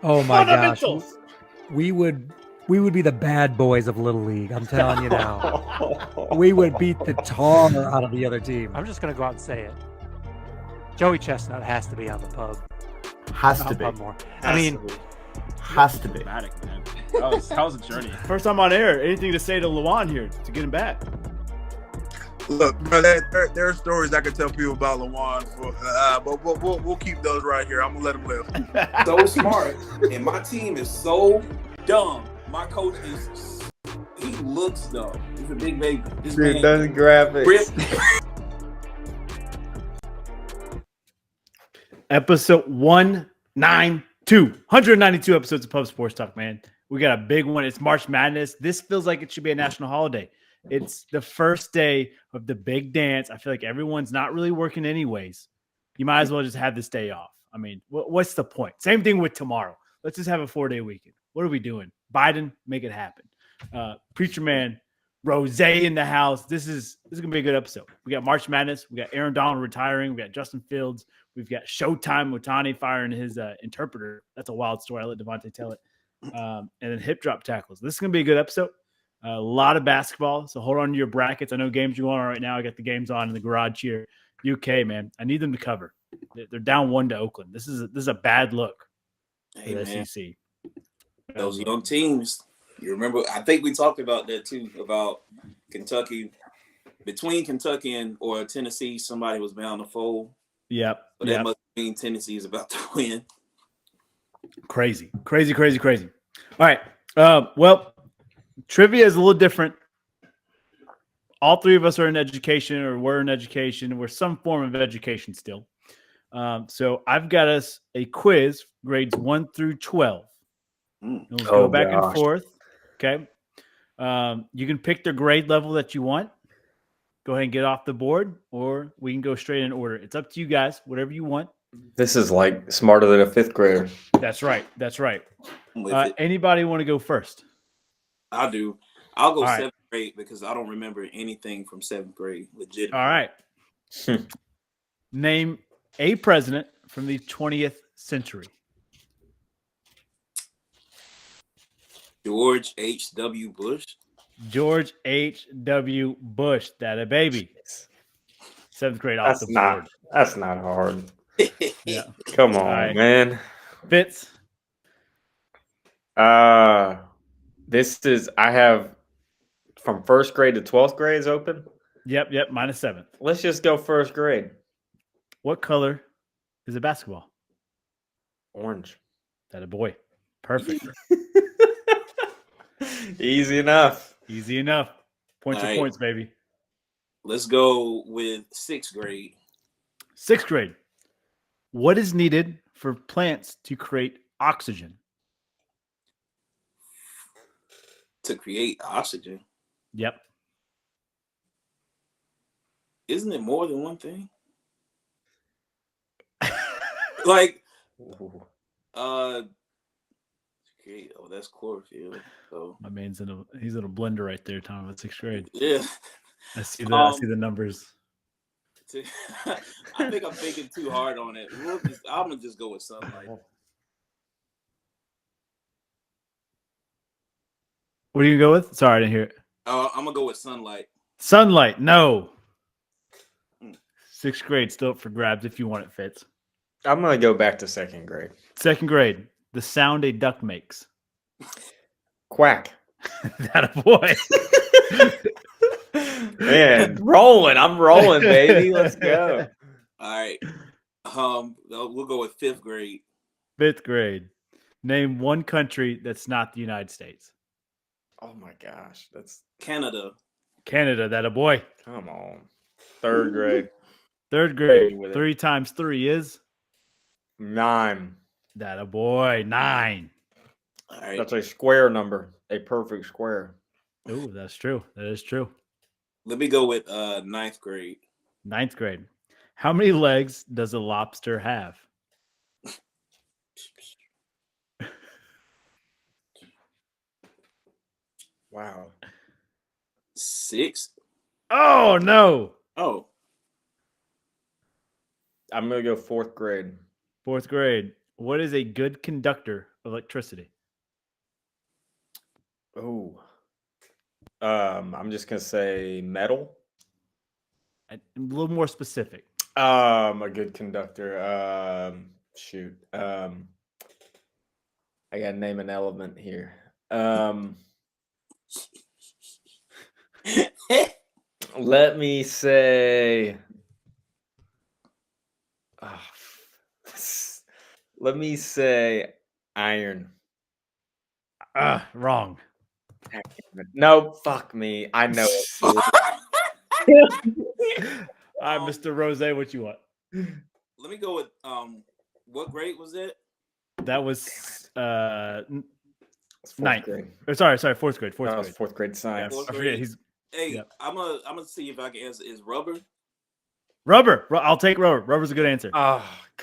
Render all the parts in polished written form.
Oh my gosh. Fundamentals. We would be the bad boys of Little League. I'm telling you now. We would beat the tar out of the other team. I'm just going to go out and say it. Joey Chestnut has to be on the pub. Has to be. More. I mean, has to be. Dramatic, man. That was a journey. First time on air. Anything to say to Lawan here to get him back? Look, bro, there are stories I can tell people about Lawan, but we'll keep those right here. I'm gonna let him live. So smart, and my team is so dumb. My coach he looks dumb. He's a big baby. This Dude, man, those graphics. Episode 192. 192 episodes of Pub Sports Talk, man. We got a big one. It's March Madness. This feels like it should be a national holiday. It's the first day of the big dance. I feel like everyone's not really working anyways. You might as well just have this day off. I mean, what's the point? Same thing with tomorrow. Let's just have a 4-day weekend. What are we doing? Biden, make it happen. Preacher Man, Rose in the house. This is gonna be a good episode. We got March Madness. We got Aaron Donald retiring. We got Justin Fields. We've got Showtime Watani firing his interpreter. That's a wild story. I let Devontae tell it. And then hip drop tackles. This is gonna be a good episode. A lot of basketball, so hold on to your brackets. I know games are going on right now. I got the games on in the garage here. UK, man, I need them to cover. They're down 1 to Oakland. This is a bad look for the SEC. Those young teams. You remember? I think we talked about that too. About Kentucky, between Kentucky or Tennessee, somebody was bound to fold. Yep. But that must mean Tennessee is about to win. Crazy. All right. Well. Trivia is a little different. All three of us are in education, or we're in education. We're some form of education still. So I've got us a quiz, grades 1 through 12. Let's go back and forth. Okay. You can pick the grade level that you want. Go ahead and get off the board, or we can go straight in order. It's up to you guys, whatever you want. This is like smarter than a 5th grader. That's right. Anybody want to go first? I do. I'll go 7th grade because I don't remember anything from 7th grade. Legit. All right. Name a president from the 20th century. George H.W. Bush. George H.W. Bush. That a baby. 7th grade off the board. That's not hard. Yeah. Come on, man. Fitz. I have from 1st grade to 12th grade is open. Yep. Minus 7th. Let's just go 1st grade. What color is a basketball? Orange. That a boy. Perfect. Easy enough. Points are points, baby. Let's go with 6th grade. 6th grade. What is needed for plants to create oxygen? To create oxygen. Yep. Isn't it more than one thing? Like, create. Oh, that's chlorophyll. So my man's he's in a blender right there, Tom, at 6th grade. Yeah. I see the numbers. I think I'm thinking too hard on it. I'm gonna just go with sunlight. What do you go with? Sorry, I didn't hear it. I'm gonna go with sunlight. Sunlight, no. 6th grade still up for grabs if you want it, Fitz. I'm gonna go back to 2nd grade. 2nd grade, the sound a duck makes. Quack. That a boy. Man, I'm rolling, baby. Let's go. All right. We'll go with 5th grade. 5th grade. Name one country that's not the United States. Oh my gosh, that's Canada. Canada, that a boy. Come on. 3rd grade. 3rd grade. 3 times 3 is 9. That a boy. 9. All right. That's a square number. A perfect square. Oh, that's true. That is true. Let me go with 9th grade. 9th grade. How many legs does a lobster have? Wow. 6. Oh, no. Oh. I'm going to go 4th grade. 4th grade. What is a good conductor electricity? Oh. I'm just gonna say metal. A little more specific. A good conductor. Shoot. I gotta name an element here. Let me say. Let me say iron. Wrong. No, fuck me. I know it. All right, Mr. Rose, what you want? Let me go with what grade was that? That was It's fourth ninth. grade. Or sorry, fourth grade. Fourth That was grade. fourth grade Yeah, science. Fourth I forget. grade. He's Hey, Yep. I'm gonna see if I can answer. Is rubber? rubber. I'll take rubber. Rubber's a good answer.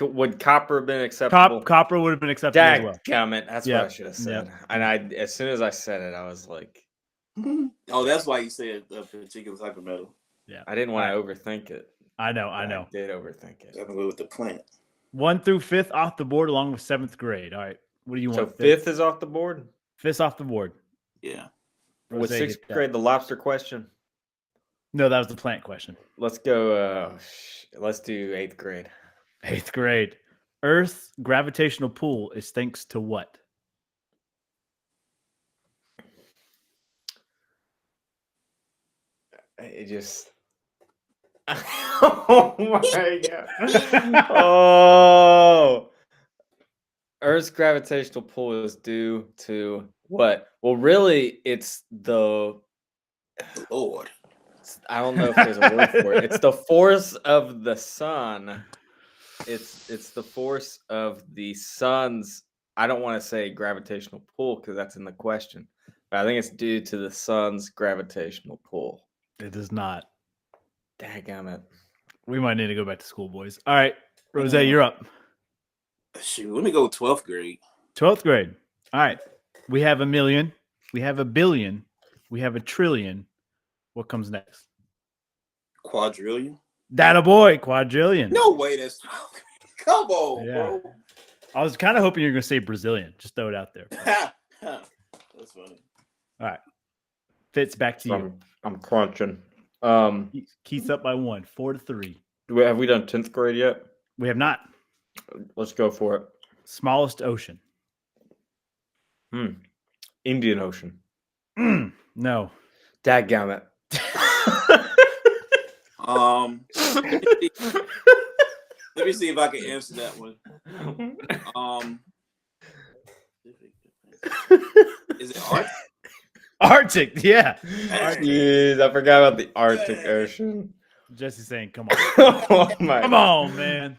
Would copper have been acceptable? Copper would have been acceptable as well. Dadgummit, that's Yep. what I should have said. Yep. And as soon as I said it, I was like, Oh, that's why you said a particular type of metal. I didn't want to overthink it. I know. I did overthink it. I'm gonna go with the plant. 1 through 5th off the board, along with 7th grade. All right. What do you So want? fifth is off the board. 5th's off the board. Yeah. With Rosé, sixth hit that. grade, the lobster question. No, that was the plant question. Let's go. Let's do 8th grade. 8th grade. Earth's gravitational pull is thanks to what? It just. Oh my god! Oh, Earth's gravitational pull is due to what? Well, really, it's the. Lord. I don't know if there's a word for it. It's the force of the sun. It's the force of the sun's. I don't want to say gravitational pull because that's in the question, but I think it's due to the sun's gravitational pull. It is not. Daggum it. We might need to go back to school, boys. All right. Rose, you're up. Shoot, let me go 12th grade. 12th grade. All right. We have a million. We have a billion. We have a trillion. What comes next? Quadrillion. That a boy, quadrillion. No way, that's 12th grade. Come on, Yeah. bro. I was kind of hoping you were going to say Brazilian. Just throw it out there. That's funny. All right. Fitz, back to you. I'm crunching. Keith's up by 1, 4-3. Have we done 10th grade yet? We have not. Let's go for it. Smallest ocean. Indian Ocean. No. Daggum it. Let me see if I can answer that one. Is it art? Arctic. Yeah. Jeez, I forgot about the Arctic Ocean. Jesse's saying, come on. Oh my! Come on, man.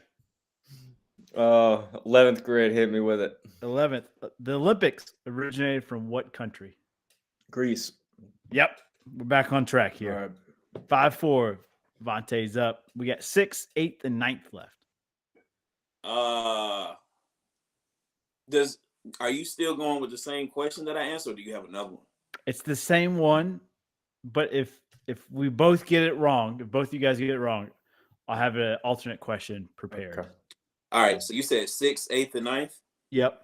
11th grade, hit me with it. 11th. The Olympics originated from what country? Greece. Yep. We're back on track All here. right. 5-4. Vontae's up. We got 6th, 8th, and 9th left. Are you still going with the same question that I answered, or do you have another one? It's the same one, but if we both get it wrong, if both you guys get it wrong, I'll have an alternate question prepared. Okay. All right, so you said 6th, 8th, and 9th? Yep.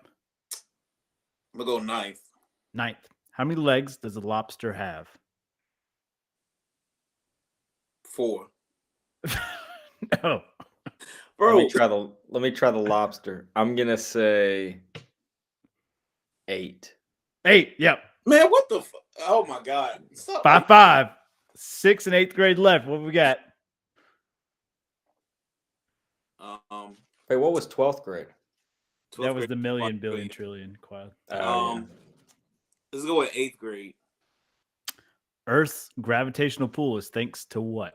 I'm gonna go 9th. 9th. How many legs does a lobster have? 4. No. Bro, Let me try the lobster. I'm gonna say 8. 8. Yep. man, what the oh my god. Stop. 5-5. 6th and 8th grade left. What we got? Wait, what was 12th grade? That was grade, the million, quadrillion. billion, trillion. Quad. Let's go with 8th grade. Earth's gravitational pull is thanks to what?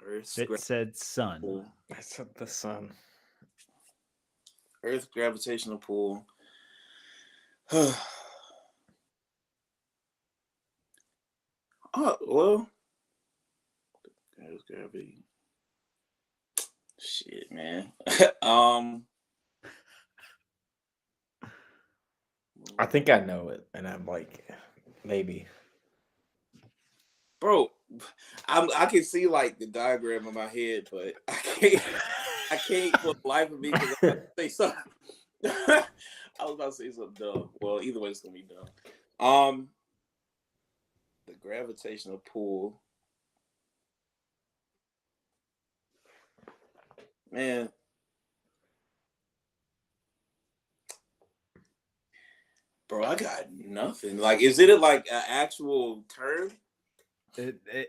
Earth's It said sun. I said the sun. Earth gravitational pull. Well, Earth's gravity. Shit, man. I think I know it, and I'm like, maybe. Bro, I can see like the diagram in my head, but I can't for the life of me because I say something. I was about to say something dumb. Well, either way, it's gonna be dumb. The gravitational pull. Man. Bro, I got nothing. Like, is it like an actual term?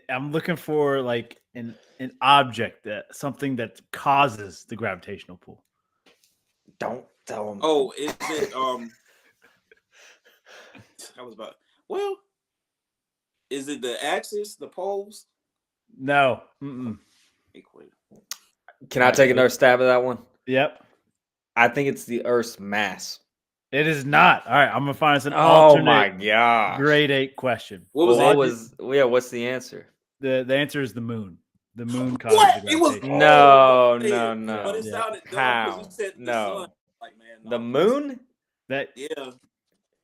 I'm looking for like an object, something that causes the gravitational pull. Don't tell him. Oh, is it I was about well, is it the axis, the poles? No. Mm-mm. Equator. Can I take another stab at that one? Yep. I think it's the Earth's mass. It is not. All right, I'm gonna find us an Oh alternate my god! grade 8 question. What's the answer? The answer is the moon. The moon causes What? the It was gravitation. No, man, no, But it Yeah. sounded dumb How? because you said the No. sun. Like, man, no. The moon? That Yeah.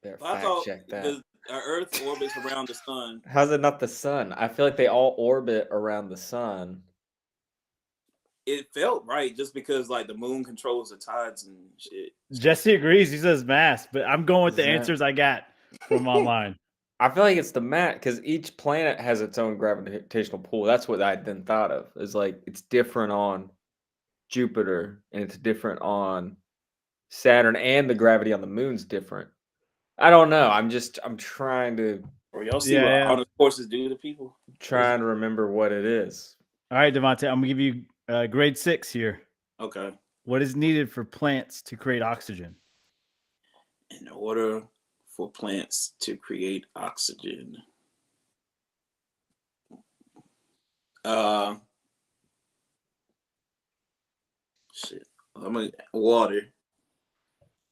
There, I fact thought check that. the Earth orbits around the sun. How's it not the sun? I feel like they all orbit around the sun. It felt right just because like the moon controls the tides and shit. Jesse agrees. He says mass, but I'm going with the Is that- answers I got from online. I feel like it's the mat because each planet has its own gravitational pull. That's what I then thought of. Is like it's different on Jupiter and it's different on Saturn, and the gravity on the moon's different. I don't know. I'm trying to Or y'all see Yeah. what all the courses do to people? remember what it is. All right, Devontae, I'm gonna give you grade 6 here. Okay. What is needed for plants to create oxygen? In order for plants to create oxygen. Shit. Water.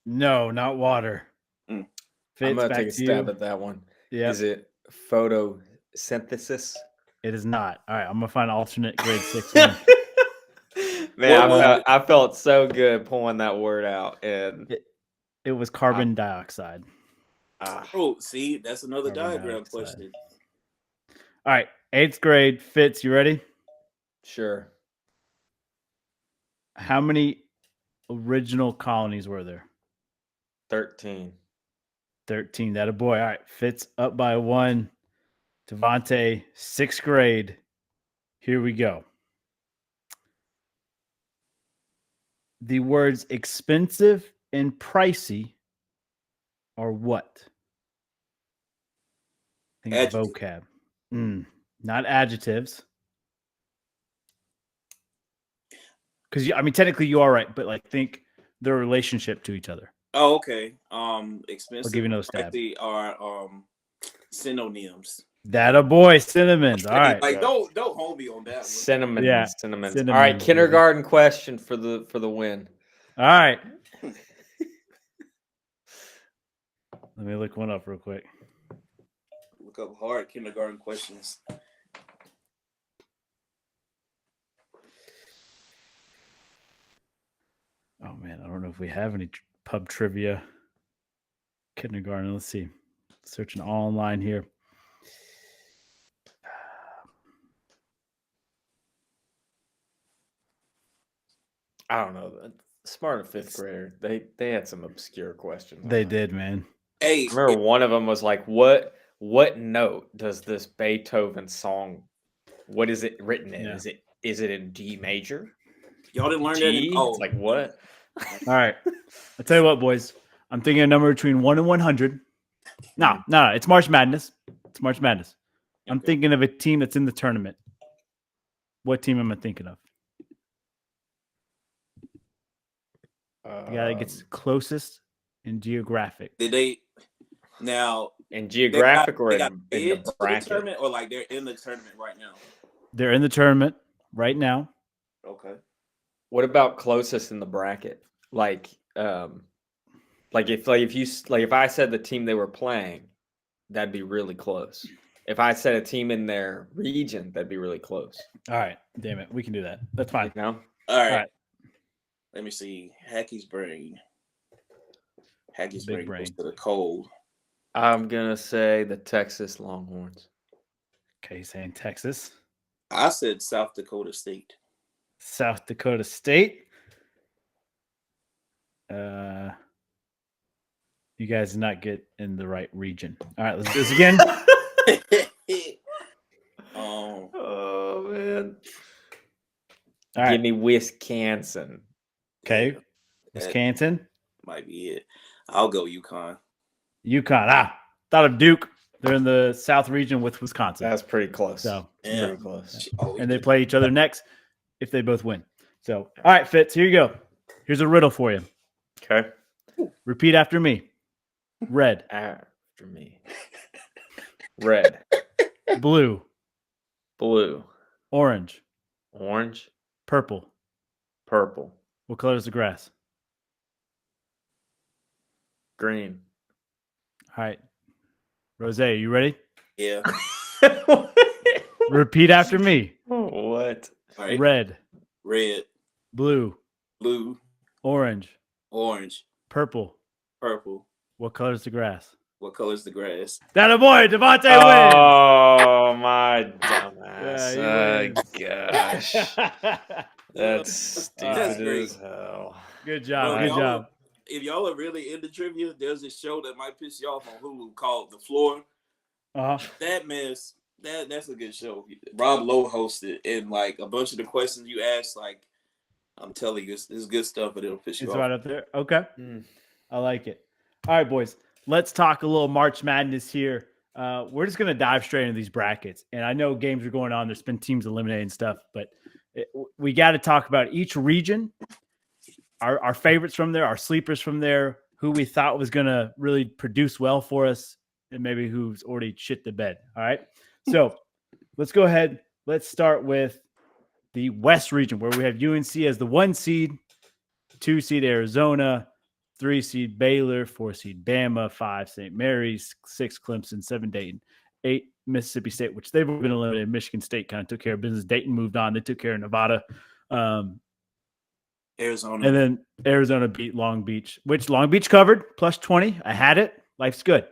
No, not water. Mm. Fitz, I'm gonna back take a to stab you. at that one. Yeah, Is it photosynthesis? it is not. All right, I'm gonna find an alternate grade 6 one. Man, What- I felt so good pulling that word out, and It was carbon dioxide. Oh, see, that's another Carbon diagram dioxide. question. All right, 8th grade. Fitz, you ready? sure. How many original colonies were there? 13. 13. That a boy. All right, Fitz up by 1. Devontae, 6th grade. Here we go. The words expensive and pricey are what? Think Adjective. vocab. Not adjectives. Because I mean, technically you are right, but like think their relationship to each other. Oh, okay. Expensive. I'll give you another stab. Pricey are synonyms. That a boy, cinnamons. All right. Like don't hold me on that one. Cinnamon. Yeah, Cinnamons. All cinnamons, right, baby. kindergarten question for the win. All right. Let me look one up real quick. Look up hard kindergarten questions. Oh man, I don't know if we have any pub trivia. Kindergarten. Let's see. Searching all online here. I don't know. Smart fifth grader. They had some obscure questions. They did, man. Hey, I remember one of them was like, what note does this Beethoven song? What is it written in? Yeah. Is it in D major? y'all didn't learn that G? in It's like what? All right. I'll tell you what, boys. I'm thinking a number between 1 and 100. No, it's March Madness. It's March Madness. I'm Okay. thinking of a team that's in the tournament. What team am I thinking of? The guy that gets closest in geographic. Did they now in they geographic got, or they in, got in bid the to the bracket? tournament or like they're in the tournament right now? They're in the tournament right now. Okay. What about closest in the bracket? Like if I said the team they were playing, that'd be really close. If I said a team in their region, that'd be really close. All right. Damn it. We can do that. That's fine. You know? All right. right. Let me see. Hackey's brain. Hackey's Big brain goes brain. to the cold. I'm gonna say the Texas Longhorns. Okay, he's saying Texas. I said South Dakota State. South Dakota State. You guys did not get in the right region. All right, let's do this again. Oh man. All right. Give me Wisconsin. Okay. That Wisconsin. might be it. I'll go UConn. UConn. Thought of Duke. They're in the South region with Wisconsin. That's pretty close. So, Yeah. Pretty close. Oh, and they play each other next if they both win. So, all right, Fitz, here you go. Here's a riddle for you. Okay. Repeat after me. Red, After me. Red, blue, blue, orange, orange, purple. purple, What color is the grass? green. All right. Rose, are you ready? yeah. Repeat after me. What? All right. Red, Red, blue, blue, orange, orange, purple. purple. What color is the grass? What color's the grass? That a boy, Devontae wins. Oh my dumbass. Yeah, Gosh. That's stupid That's great. as hell. Good job. Bro, Good job. If y'all are really into trivia, there's this show that might piss you off on Hulu called The Floor. Uh-huh. That mess, that's a good show. Rob Lowe hosted, and like a bunch of the questions you ask, like I'm telling you, it's good stuff, but it'll piss you It's off. right up there. Okay. Mm. I like it. All right, boys. Let's talk a little March Madness here. We're just going to dive straight into these brackets. And I know games are going on. There's been teams eliminated and stuff, but we got to talk about each region, our favorites from there, our sleepers from there, who we thought was going to really produce well for us, and maybe who's already shit the bed. All right. So let's go ahead. Let's start with the West region, where we have UNC as the 1 seed, 2 seed Arizona, 3 seed Baylor, 4 seed Bama, 5 St. Mary's, 6 Clemson, 7 Dayton, 8 Mississippi State, which they've been eliminated. Michigan State kind of took care of business. Dayton moved on. They took care of Nevada. Arizona. And then Arizona beat Long Beach, which Long Beach covered, plus 20. I had it. Life's good.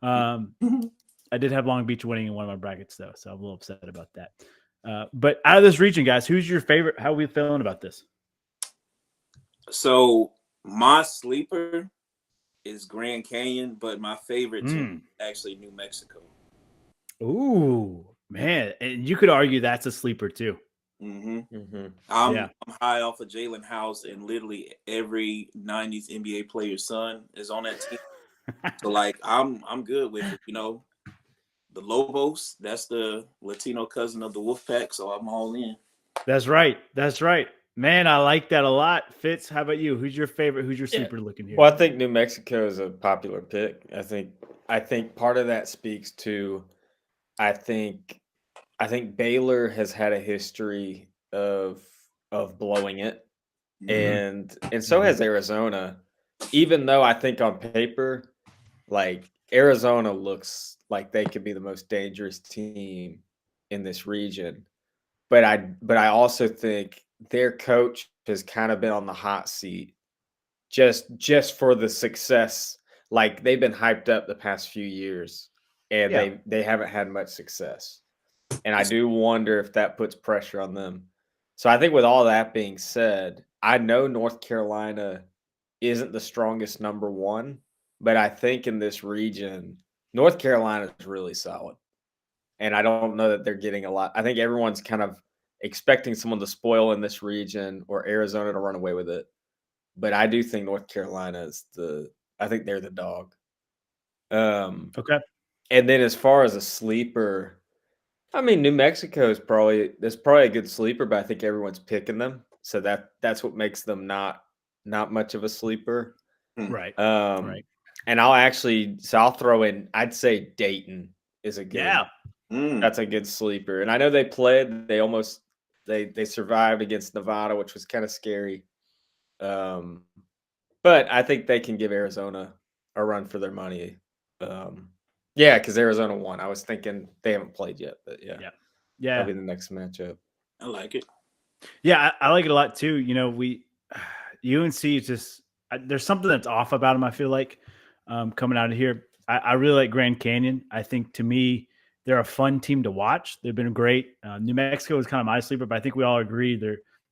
I did have Long Beach winning in one of my brackets, though, so I'm a little upset about that. But out of this region, guys, who's your favorite? How are we feeling about this? So my sleeper is Grand Canyon, but my favorite team is actually New Mexico. Ooh, man. And you could argue that's a sleeper, too. Mm-hmm. I'm Yeah. high off of Jalen House, and literally every 90s NBA player's son is on that team. So like I'm good with it, you know. The Lobos, that's the Latino cousin of the Wolfpack, so I'm all in. That's right. That's right. Man, I like that a lot. Fitz, how about you? Who's your favorite? Who's your sleeper looking here? Well, I think New Mexico is a popular pick. I think part of that speaks to I think Baylor has had a history of blowing it. And so has Arizona. Even though I think on paper, like Arizona looks like they could be the most dangerous team in this region. But I also think their coach has kind of been on the hot seat just for the success. Like they've been hyped up the past few years and they haven't had much success. And I do wonder if that puts pressure on them. So I think with all that being said, I know North Carolina isn't the strongest number one, but I think in this region, North Carolina is really solid. And I don't know that they're getting a lot. I think everyone's kind of expecting someone to spoil in this region or Arizona to run away with it. But I do think North Carolina is I think they're the dog. Okay. And then as far as a sleeper, I mean, New Mexico is probably a good sleeper, but I think everyone's picking them. So that's what makes them not much of a sleeper. Right. Right. And I'll throw in, I'd say Dayton is a good, that's a good sleeper. And I know they survived against Nevada, which was kind of scary. But I think they can give Arizona a run for their money. Yeah, because Arizona won. I was thinking they haven't played yet, but yeah. That'll be the next matchup. I like it. Yeah, I like it a lot too. You know, UNC is just there's something that's off about them. I feel like coming out of here, I really like Grand Canyon. I think to me they're a fun team to watch. They've been great. New Mexico is kind of my sleeper, but I think we all agree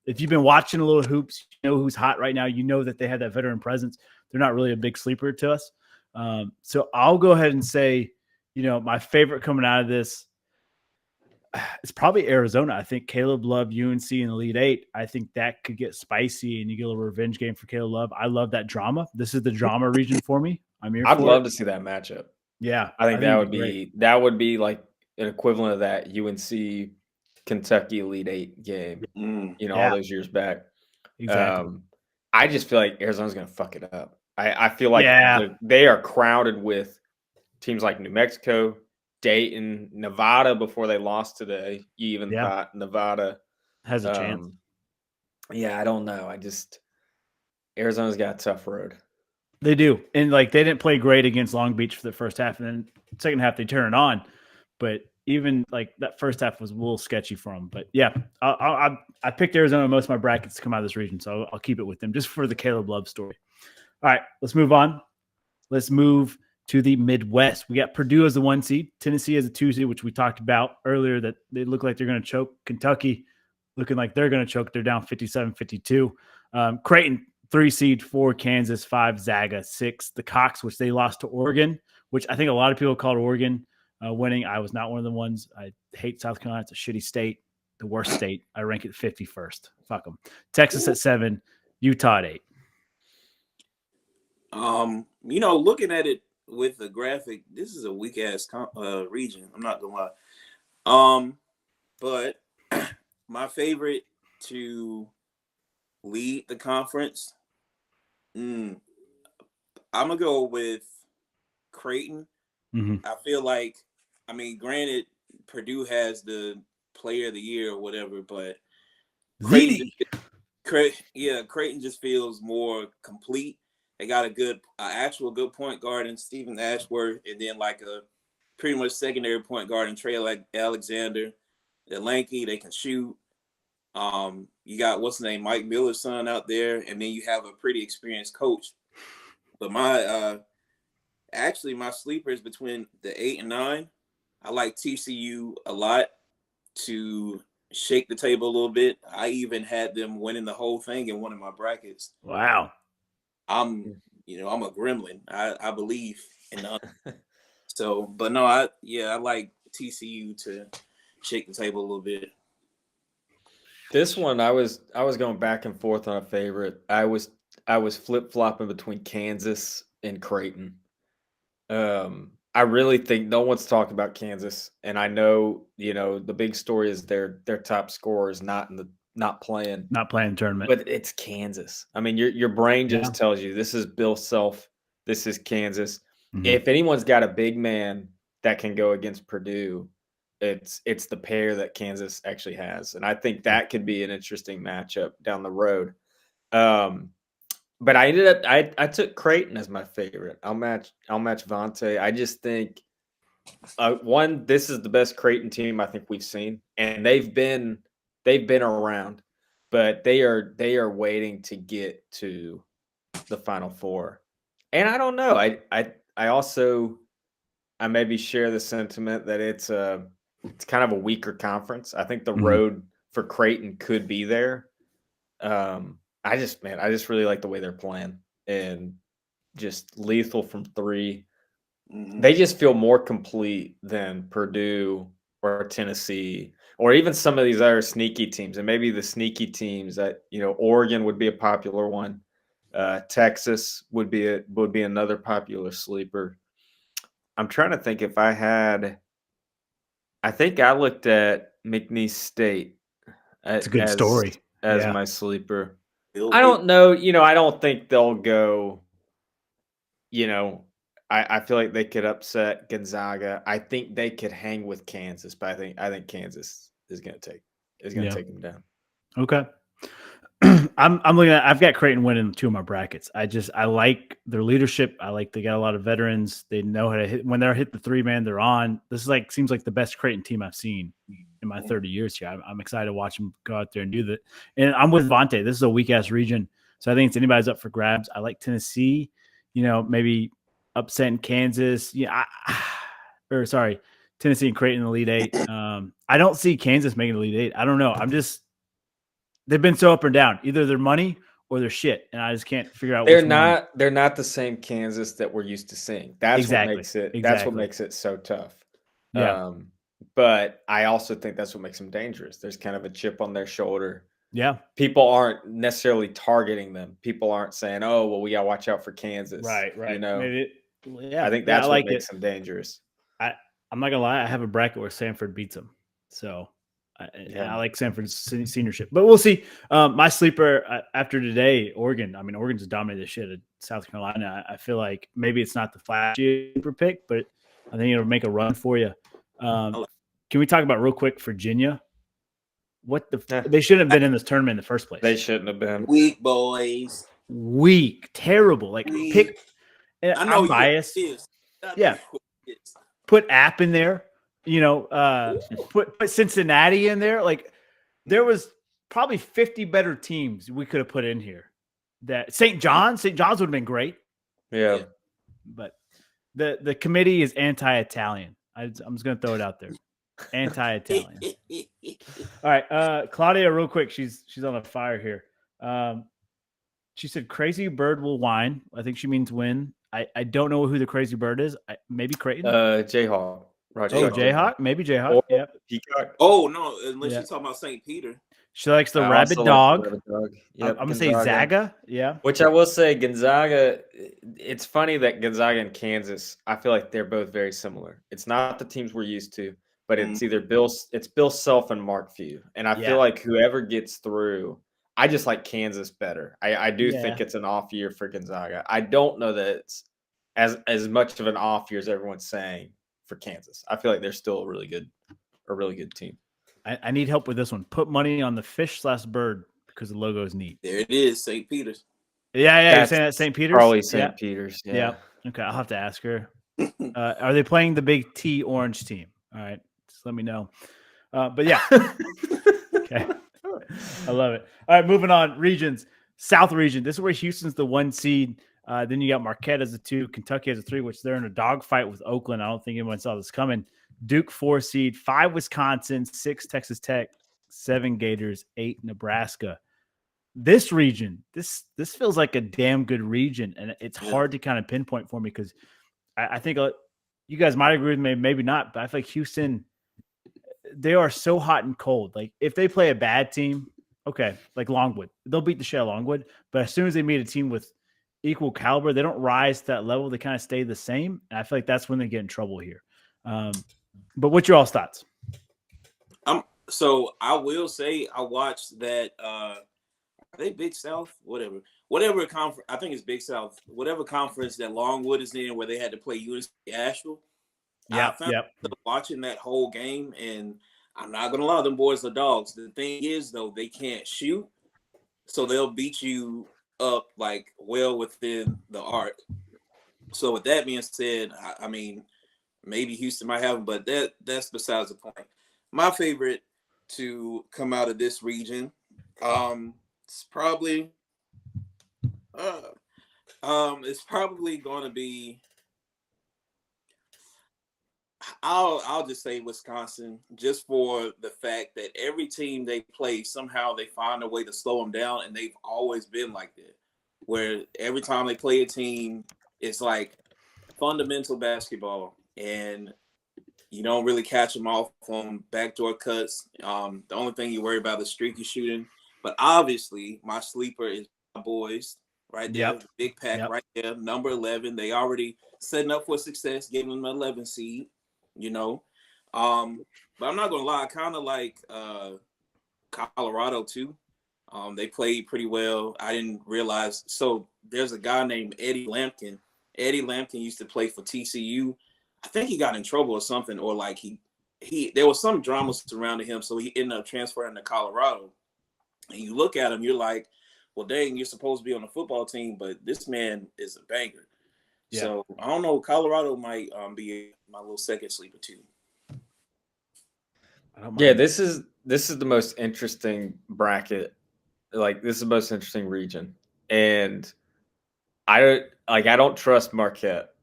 if you've been watching a little hoops, you know who's hot right now. You know that they have that veteran presence. They're not really a big sleeper to us. So I'll go ahead and say, my favorite coming out of this, it's probably Arizona. I think Caleb Love, UNC in the Elite Eight. I think that could get spicy and you get a little revenge game for Caleb Love. I love that drama. This is the drama region for me. I'm here I'd for love it. to see that matchup. Yeah. I think that would it'd be like an equivalent of that UNC Kentucky Elite Eight game. Mm. Yeah. All those years back. Exactly. I just feel like Arizona's going to fuck it up. I feel like Yeah. they are crowded with teams like New Mexico, Dayton, Nevada before they lost today. You even thought Nevada Has a chance. Yeah, I don't know. Arizona's got a tough road. They do. And they didn't play great against Long Beach for the first half. And then second half, they turn it on. But even that first half was a little sketchy for them. But yeah, I picked Arizona in most of my brackets to come out of this region. So I'll keep it with them just for the Caleb Love story. All right, let's move on. Let's move to the Midwest. We got Purdue as the 1 seed, Tennessee as a 2 seed, which we talked about earlier that they look like they're going to choke. Kentucky looking like they're going to choke. They're down 57-52. Creighton 3 seed, 4 Kansas, 5 Zaga, 6 the Cox, which they lost to Oregon, which I think a lot of people called Oregon winning. I was not one of the ones. I hate South Carolina. It's a shitty state, the worst state. I rank it 51st. Fuck them. Texas at 7, Utah at 8. Looking at it with the graphic, this is a weak ass region. I'm not gonna lie. But my favorite to lead the conference, I'm gonna go with Creighton. Mm-hmm. I feel like, granted, Purdue has the Player of the Year or whatever, but Creighton just feels more complete. They got a actual good point guard in Stephen Ashworth, and then a pretty much secondary point guard in Trey Alexander. They're lanky, they can shoot. You got what's his name, Mike Miller's son out there, and then you have a pretty experienced coach. But my sleepers between the 8 and 9, I like TCU a lot to shake the table a little bit. I even had them winning the whole thing in one of my brackets. Wow. I'm a gremlin. I believe in so, but no, I like TCU to shake the table a little bit. This one, I was going back and forth on a favorite. I was flip-flopping between Kansas and Creighton. I really think no one's talking about Kansas, and I know the big story is their top scorer is not playing the tournament, but it's Kansas. Your brain just tells you this is Bill Self, this is Kansas. Mm-hmm. If anyone's got a big man that can go against Purdue, it's the pair that Kansas actually has, and I think that could be an interesting matchup down the road. But I took Creighton as my favorite. I'll match Vontae. I just think this is the best Creighton team I think we've seen, and they've been around, but they are waiting to get to the Final Four. And I don't know. I also maybe share the sentiment that it's kind of a weaker conference. I think the road for Creighton could be there. I just really like the way they're playing and just lethal from 3. Mm-hmm. They just feel more complete than Purdue or Tennessee or even some of these other sneaky teams. And maybe the sneaky teams that, Oregon would be a popular one. Texas would be another popular sleeper. I'm trying to think if I think I looked at McNeese State. It's a good story. As my sleeper. I don't know. I don't think they'll go. I feel like they could upset Gonzaga. I think they could hang with Kansas, but I think Kansas is going to take them down. Okay. I'm looking at. I've got Creighton winning 2 of my brackets. I like their leadership. I like they got a lot of veterans. They know how to hit when they're hit the 3-man. They're on. This is seems like the best Creighton team I've seen in my 30 years here. I'm excited to watch them go out there and do that. And I'm with Vontae. This is a weak ass region, so I think it's anybody's up for grabs. I like Tennessee. Maybe upsetting Kansas. Tennessee and Creighton in the Elite 8. I don't see Kansas making the Elite 8. I don't know. They've been so up and down. Either they're money or they're shit, and I just can't figure out. They're which one. not. They're not the same Kansas that we're used to seeing. That's Exactly, what makes it. That's exactly. what makes it so tough. Yeah. But I also think that's what makes them dangerous. There's kind of a chip on their shoulder. Yeah. People aren't necessarily targeting them. People aren't saying, "Oh, well, we gotta watch out for Kansas." Right. You know, Yeah. I think that's I what like makes it. them dangerous. I'm not gonna lie. I have a bracket where Sanford beats them, so Yeah. I like Sanford's seniorship. But we'll see. My sleeper after today, Oregon. I mean, Oregon's dominated the shit at South Carolina. I feel like maybe it's not the flashy super pick, but I think it'll make a run for you. Can we talk about real quick Virginia? What they shouldn't have been in this tournament in the first place. They shouldn't have been. Weak boys. Weak, terrible. Like Weak. pick. I know I'm biased. Yeah. Put App in there. Put Cincinnati in there. Like there was probably 50 better teams we could have put in here. That St. John's would have been great. Yeah. But the committee is anti-Italian. I'm just gonna throw it out there. Anti-Italian. All right, Claudia, real quick. She's on a fire here. She said Crazy Bird will whine. I think she means win. I don't know who the Crazy Bird is. Maybe Creighton. Jayhawk. Roger. Jayhawk. Maybe Jayhawk. Or Yep. Peacock. Oh no, unless Yeah. you're talking about St. Peter. She likes the I rabid also like dog. the rabbit dog. I'm Yep, gonna say Zaga. Yeah. Which I will say, Gonzaga. It's funny that Gonzaga and Kansas. I feel like they're both very similar. It's not the teams we're used to, but it's either Bill Self and Mark Few, and I Yeah. feel like whoever gets through. I just like Kansas better. I do Yeah. think it's an off year for Gonzaga. I don't know that it's as much of an off year as everyone's saying for Kansas. I feel like they're still a really good team. I need help with this one. Put money on the fish/bird because the logo is neat. There it is, St. Peter's. Yeah. You're That's saying that St. Peter's? Probably St. Yeah. Peter's. Yeah. Okay, I'll have to ask her. Are they playing the big T orange team? All right, just let me know. But yeah. Okay. I love it. All right, moving on. Regions. South region. This is where Houston's the 1 seed. Then you got Marquette as a 2, Kentucky as a 3, which they're in a dogfight with Oakland. I don't think anyone saw this coming. Duke 4 seed, 5 Wisconsin, 6 Texas Tech, 7 Gators, 8 Nebraska. This region, this feels like a damn good region, and it's hard to kind of pinpoint for me because I think you guys might agree with me, maybe not, but I feel like Houston, they are so hot and cold. Like if they play a bad team, okay, like Longwood, they'll beat the shit out of Longwood, but as soon as they meet a team with equal caliber, they don't rise to that level. They kind of stay the same, and I feel like that's when they get in trouble here. But what's your all's thoughts? So I will say I watched that. Are they Big South? Whatever conference. I think it's Big South. Whatever conference that Longwood is in, where they had to play UNC Asheville. Yeah. I found myself watching that whole game, and I'm not gonna lie, them boys are dogs. The thing is, though, they can't shoot, so they'll beat you up like well within the arc. So with that being said, I mean, maybe Houston might have them, but that's besides the point. My favorite to come out of this region, it's probably going to be. I'll just say Wisconsin, just for the fact that every team they play, somehow they find a way to slow them down, and they've always been like that. Where every time they play a team, it's like fundamental basketball, and you don't really catch them off on backdoor cuts. The only thing you worry about is streaky shooting. But obviously, my sleeper is my boys right there. Yep. Big pack right there, number 11. They already setting up for success, giving them an 11 seed. You know, but I'm not gonna lie, I kind of like Colorado too. They played pretty well. I didn't realize. So there's a guy named Eddie Lampkin. Eddie Lampkin used to play for TCU. I think he got in trouble or something, or like he there was some drama surrounding him, so he ended up transferring to Colorado. And you look at him, you're like, well, dang, you're supposed to be on the football team, but this man is a banger. Yeah. So I don't know. Colorado might be my little second sleeper too. Yeah, this is the most interesting bracket. Like this is the most interesting region, and I don't trust Marquette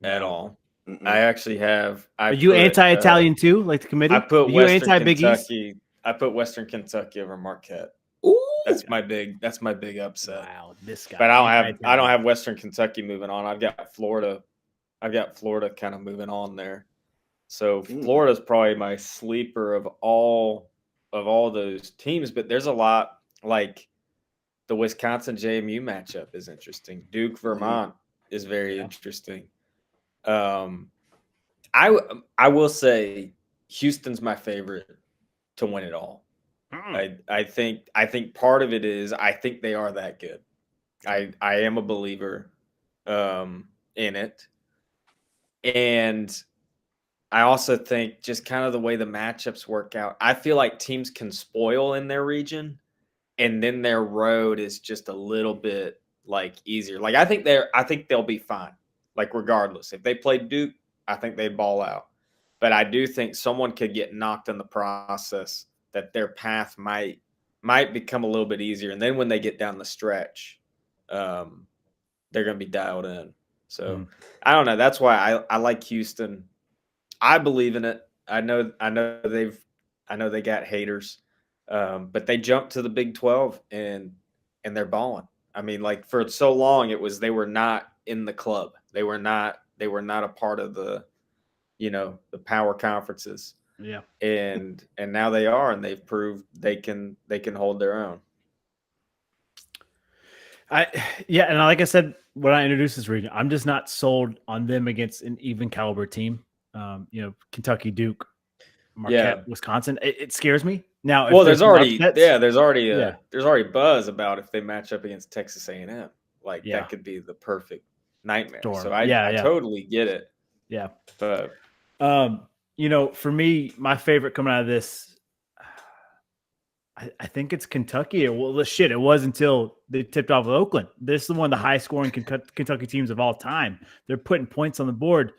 at all. Mm-mm. I actually have. Are you anti-Italian too, like the committee? I put Western Kentucky. I put Western Kentucky over Marquette. Ooh, That's my big upset. Wow, this guy. But I don't have Western Kentucky moving on. I've got Florida kind of moving on there. So Florida's probably my sleeper of all those teams, but there's a lot, like the Wisconsin JMU matchup is interesting. Duke Vermont is very interesting. I will say Houston's my favorite to win it all. I think part of it is I think they are that good. I am a believer in it. And I also think just kind of the way the matchups work out, I feel like teams can spoil in their region, and then their road is just a little bit like easier. Like I think they'll be fine. Like regardless, if they play Duke, I think they ball out. But I do think someone could get knocked in the process, that their path might become a little bit easier, and then when they get down the stretch, they're going to be dialed in. So I don't know. That's why I like Houston. I believe in it. I know they got haters, but they jumped to the Big 12 and they're balling. I mean, like for so long it was they were not in the club. They were not a part of the power conferences. Yeah. And now they are, and they've proved they can hold their own. And like I said, when I introduced this region, I'm just not sold on them against an even caliber team. Kentucky, Duke, Marquette, Wisconsin. It scares me. Now, well, there's already buzz about if they match up against Texas A&M. Like that could be the perfect nightmare. Storm. So I totally get it. Yeah. But for me, my favorite coming out of this, I think it's Kentucky. It was until they tipped off with Oakland. This is one of the high scoring Kentucky teams of all time. They're putting points on the board,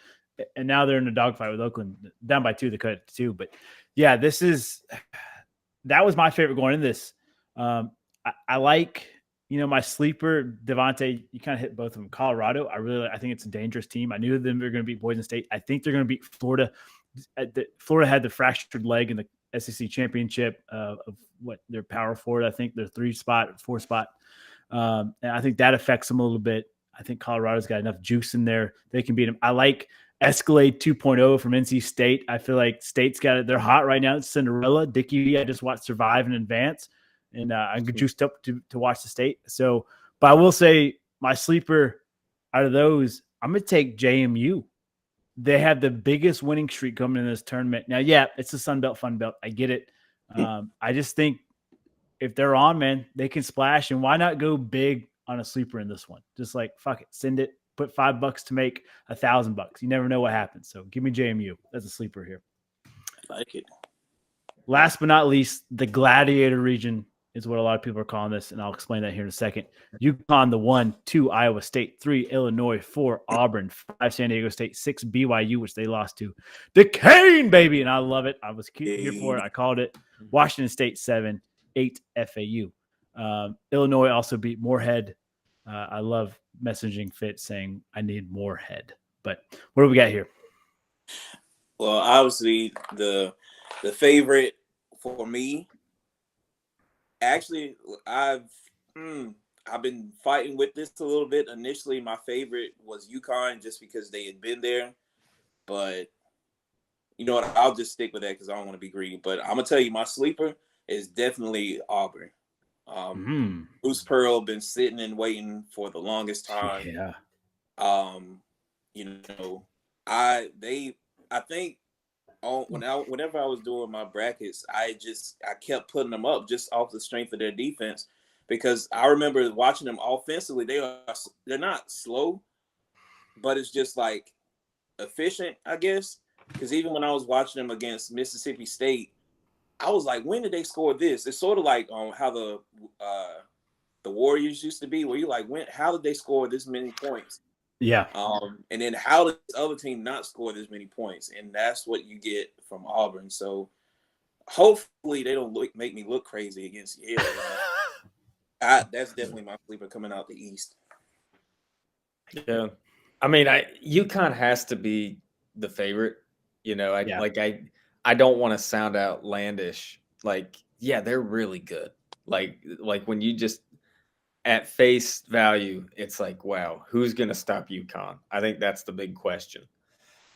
and now they're in a dogfight with Oakland, down by 2. They cut it to 2. But yeah, that was my favorite going into this. I like, my sleeper, Devontae. You kind of hit both of them. Colorado, I think it's a dangerous team. I knew them were going to beat Boise State. I think they're going to beat Florida. Florida had the fractured leg in the SEC championship of what their power forward. I think their 4 spot. And I think that affects them a little bit. I think Colorado's got enough juice in there. They can beat them. I like Escalade 2.0 from NC State. I feel like State's got it. They're hot right now. It's Cinderella. Dickie, I just watched Survive and Advance, and I'm juiced up to watch the State. So, but I will say my sleeper out of those, I'm going to take JMU. They have the biggest winning streak coming in this tournament. Now, it's the Sun Belt, Fun Belt. I get it. I just think if they're on, man, they can splash. And why not go big on a sleeper in this one? Just like, fuck it, send it. Put $5 to make $1,000. You never know what happens. So give me JMU as a sleeper here. I like it. Last but not least, the Gladiator region is what a lot of people are calling this, and I'll explain that here in a second. UConn, the 1, 2 Iowa State, 3 Illinois, 4 Auburn, 5 San Diego State, 6 BYU, which they lost to Duquesne, baby, and I love it. I was here for it. I called it. Washington State, 7, 8 FAU. Illinois also beat Moorhead. I love messaging Fitz saying I need Moorhead. But what do we got here? Well, obviously the favorite for me. Actually, I've been fighting with this a little bit. Initially, my favorite was UConn just because they had been there. But you know what? I'll just stick with that because I don't want to be greedy. But I'm gonna tell you, my sleeper is definitely Auburn. Bruce Pearl been sitting and waiting for the longest time. Yeah. I think whenever I was doing my brackets, I kept putting them up just off the strength of their defense, because I remember watching them offensively. They're not slow, but it's just like efficient, I guess. Because even when I was watching them against Mississippi State, I was like, when did they score this? It's sort of like how the Warriors used to be, where you're like, how did they score this many points? Yeah. And then how did this other team not score this many points? And that's what you get from Auburn. So hopefully they don't make me look crazy against Yale. That's definitely my sleeper coming out the East. Yeah. I mean, UConn has to be the favorite. I don't want to sound outlandish. Like, yeah, they're really good. Like when you just at face value, it's like, wow, who's going to stop UConn? I think that's the big question.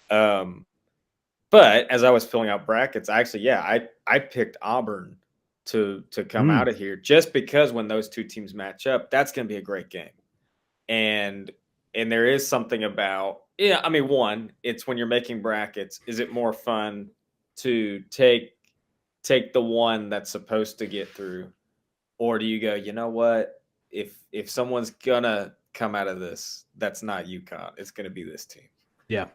But as I was filling out brackets, actually, I picked Auburn to come out of here just because when those two teams match up, that's going to be a great game. And there is something about, I mean, one, it's when you're making brackets, is it more fun to take the one that's supposed to get through, or do you go, you know what? If someone's gonna come out of this, that's not UConn. It's gonna be this team. Yeah.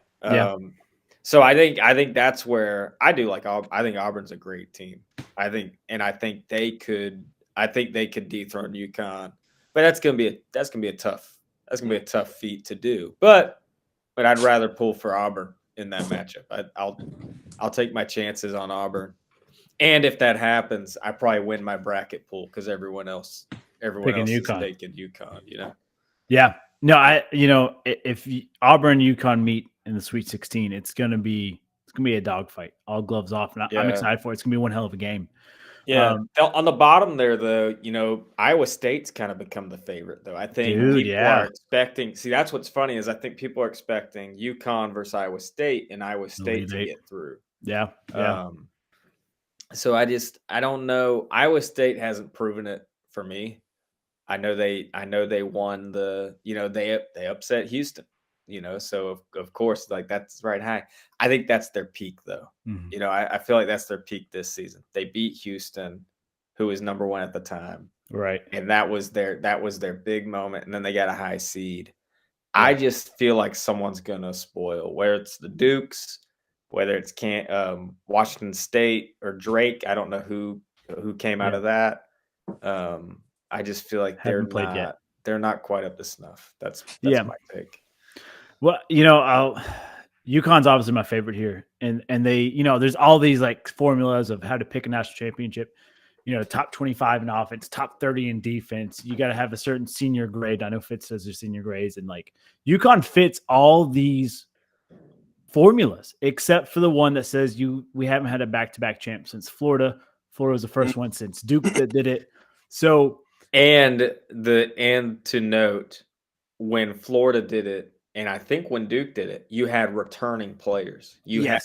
So I think that's where I do like. I think Auburn's a great team. I think they could dethrone UConn, but that's gonna be a tough feat to do. But I'd rather pull for Auburn in that matchup. I'll take my chances on Auburn. And if that happens, I probably win my bracket pool because everyone else Picking is UConn. taking UConn, Yeah. No, if Auburn and UConn meet in the Sweet 16, it's gonna be a dogfight. All gloves off, and I'm excited for it. It's gonna be one hell of a game. Yeah. On the bottom there, though, Iowa State's kind of become the favorite, though. I think people are expecting. See, that's what's funny is I think people are expecting UConn versus Iowa State and Iowa State to get through. Yeah. So I don't know. Iowa State hasn't proven it for me. I know they won they upset Houston, so of course, like, that's right high. I think that's their peak, though. Mm-hmm. I feel like that's their peak this season. They beat Houston, who was number 1 at the time. Right. And that was their big moment. And then they got a high seed. Yeah. I just feel like someone's gonna spoil, whether it's the Dukes, whether it's Washington State or Drake. I don't know who came out of that. I just feel like they're not quite up to snuff. That's my take. Well, UConn's obviously my favorite here, and they, there's all these like formulas of how to pick a national championship. Top 25 in offense, top 30 in defense. You got to have a certain senior grade. I know Fitz says there's senior grades, and like UConn fits all these formulas except for the one that says we haven't had a back-to-back champ since Florida. Florida was the first one since Duke that did it. So. And to note, when Florida did it, and I think when Duke did it, you had returning players. The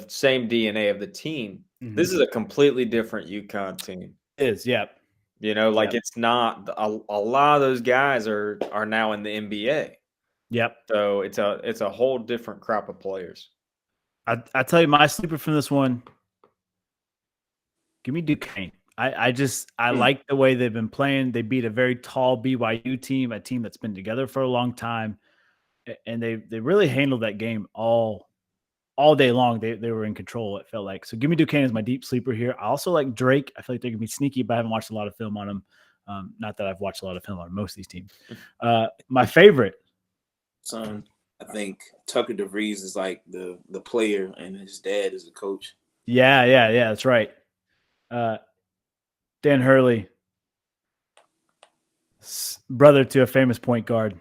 same DNA of the team. Mm-hmm. This is a completely different UConn team. It is, it's not a lot of those guys are now in the NBA. Yep. So it's a whole different crop of players. I tell you, my sleeper from this one. Give me Duquesne. I like the way they've been playing. They beat a very tall BYU team, a team that's been together for a long time, and they really handled that game all day long. They were in control, it felt like. So give me Duquesne as my deep sleeper here. I also like Drake. I feel like they're gonna be sneaky, but I haven't watched a lot of film on them. Not that I've watched a lot of film on most of these teams. My favorite, son, I think Tucker DeVries is like the player, and his dad is the coach. Yeah, that's right. Dan Hurley, brother to a famous point guard,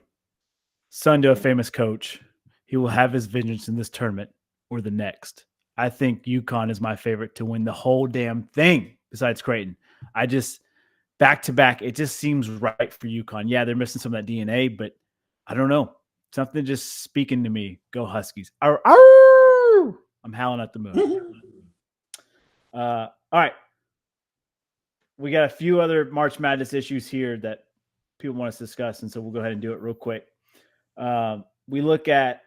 son to a famous coach. He will have his vengeance in this tournament or the next. I think UConn is my favorite to win the whole damn thing besides Creighton. I just, back-to-back, it just seems right for UConn. Yeah, they're missing some of that DNA, but I don't know. Something just speaking to me. Go Huskies. Arr, arr! I'm howling at the moon. All right. We got a few other March Madness issues here that people want us to discuss, and so we'll go ahead and do it real quick. We look at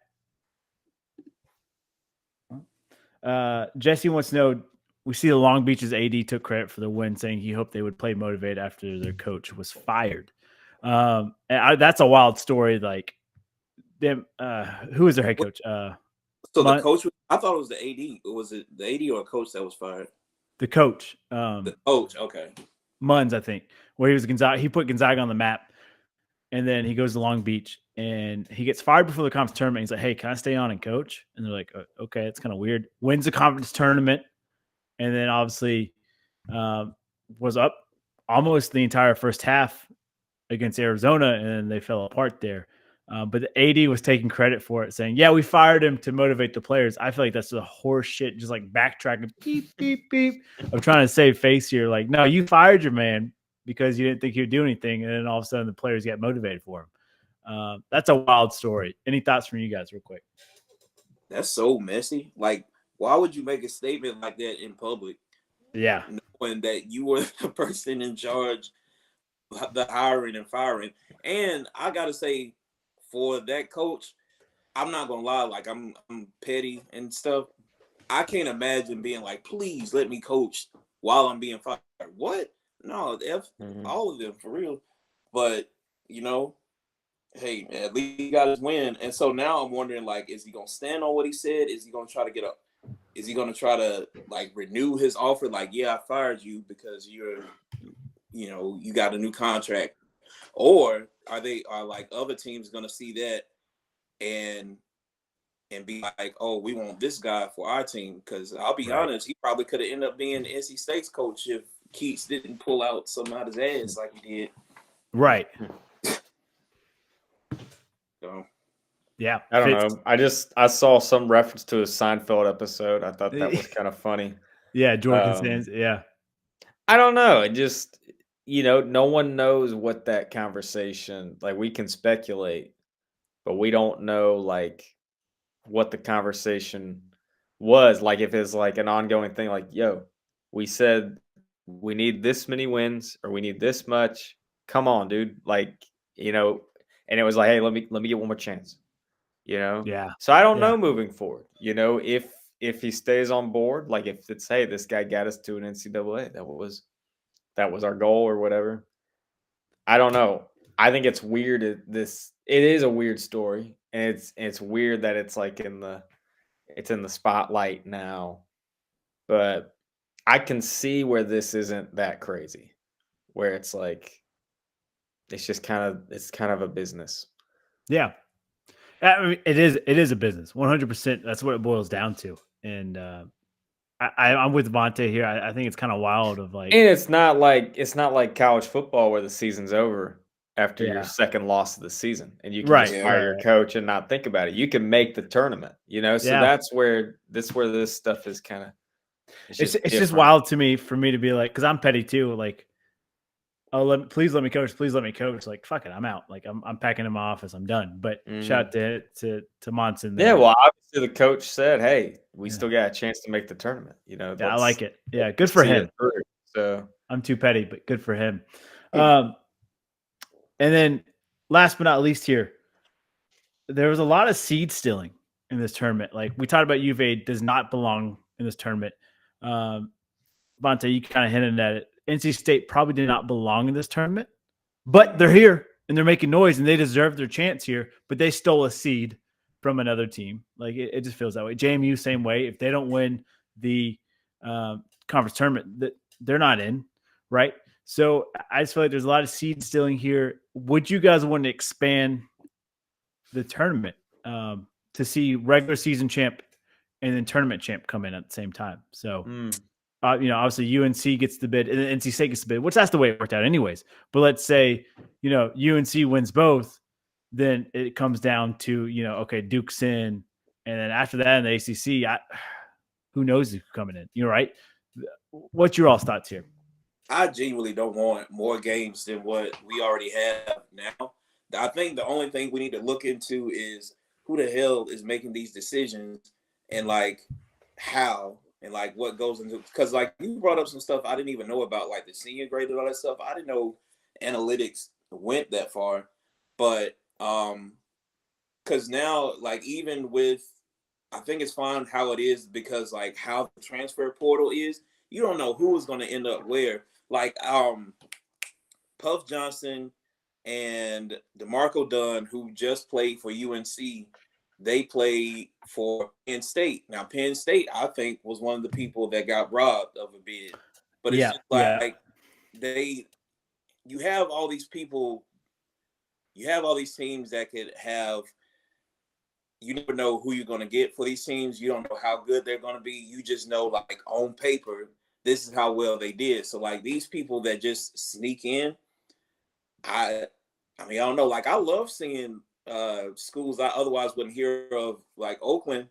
Jesse wants to know, we see the Long Beach's AD took credit for the win, saying he hoped they would play motivated after their coach was fired. That's a wild story. Like, them, who is their head coach? So the coach, I thought it was the AD. Was it the AD or a coach that was fired? The coach. The coach, okay. Munns, I think, where he was Gonzaga. He put Gonzaga on the map, and then he goes to Long Beach, and he gets fired before the conference tournament. He's like, "Hey, can I stay on and coach?" And they're like, "Okay, it's kind of weird." Wins the conference tournament, and then obviously was up almost the entire first half against Arizona, and they fell apart there. But the AD was taking credit for it, saying, "Yeah, we fired him to motivate the players." I feel like that's a horse shit, just like backtracking, beep beep beep. I'm trying to save face here. Like, no, you fired your man because you didn't think he would do anything, and then all of a sudden the players get motivated for him. That's a wild story. Any thoughts from you guys, real quick? That's so messy. Like, why would you make a statement like that in public, Yeah, knowing that you were the person in charge of the hiring and firing? And I gotta say, for that coach, I'm not gonna lie, like I'm petty and stuff. I can't imagine being like, please let me coach while I'm being fired. What? No, F all of them for real. But hey, man, at least he got his win. And so now I'm wondering, like, is he gonna stand on what he said? Is he gonna try to get up? Is he gonna try to like renew his offer? Like, yeah, I fired you because you got a new contract. Or are like other teams gonna see that and be like, oh, we want this guy for our team? Because I'll be honest, he probably could have ended up being NC State's coach if Keats didn't pull out something out his ass like he did. right. So Yeah, I don't know. I saw some reference to a Seinfeld episode. I thought that was kind of funny. Yeah, Jordan Sands. Yeah, I don't know. It just, no one knows what that conversation, like we can speculate, but we don't know like what the conversation was. Like if it's like an ongoing thing, like, yo, we said we need this many wins or we need this much. Come on, dude. Like, and it was like, hey, let me get one more chance. yeah. So I don't know moving forward. If he stays on board, like if it's, hey, this guy got us to an NCAA, that was our goal or whatever. I don't know. I think it's weird. It is a weird story, and it's weird that it's like in the spotlight now. But I can see where this isn't that crazy, where it's like it's kind of a business. Yeah. I mean, it is a business. 100%. That's what it boils down to. And I'm with Vontae here. I think it's kind of wild of like, and it's not like college football where the seasion's over after your second loss of the season, and you can just fire your coach and not think about it. You can make the tournament, so that's where this stuff is kind of. It's just wild to me for me to be like, because I'm petty too. Like, oh, please let me coach. Please let me coach. Like, fuck it, I'm out. Like, I'm packing in my office. I'm done. But shout out to Monson. Yeah, well, obviously the coach said, "Hey, we still got a chance to make the tournament." Yeah, I like it. Yeah, good for him. So I'm too petty, but good for him. And then, last but not least, here, there was a lot of seed stealing in this tournament. Like we talked about, UVA does not belong in this tournament. Vontae, you kind of hinted at it. NC State probably did not belong in this tournament, but they're here and they're making noise and they deserve their chance here, but they stole a seed from another team. Like it just feels that way. JMU, same way. If they don't win the conference tournament, they're not in, right? So I just feel like there's a lot of seed stealing here. Would you guys want to expand the tournament to see regular season champ and then tournament champ come in at the same time? So obviously UNC gets the bid and then NC State gets the bid, which that's the way it worked out anyways. But let's say, UNC wins both, then it comes down to, okay, Duke's in. And then after that in the ACC, who knows who's coming in, right? What's your all's thoughts here? I genuinely don't want more games than what we already have now. I think the only thing we need to look into is who the hell is making these decisions and like how and like what goes into, because like you brought up some stuff I didn't even know about, like the senior grade and all that stuff. I didn't know analytics went that far, but because now like even with, I think it's fine how it is because like how the transfer portal is, you don't know who is going to end up where. Like Puff Johnson and DeMarco Dunn, who just played for UNC, they played for Penn State. Now, Penn State, I think, was one of the people that got robbed of a bid. But it's just like you have all these people, you have all these teams that could have, you never know who you're going to get for these teams. You don't know how good they're going to be. You just know, like, on paper, this is how well they did. So, like, these people that just sneak in, I mean, I don't know. Like, I love seeing schools I otherwise wouldn't hear of, like Oakland.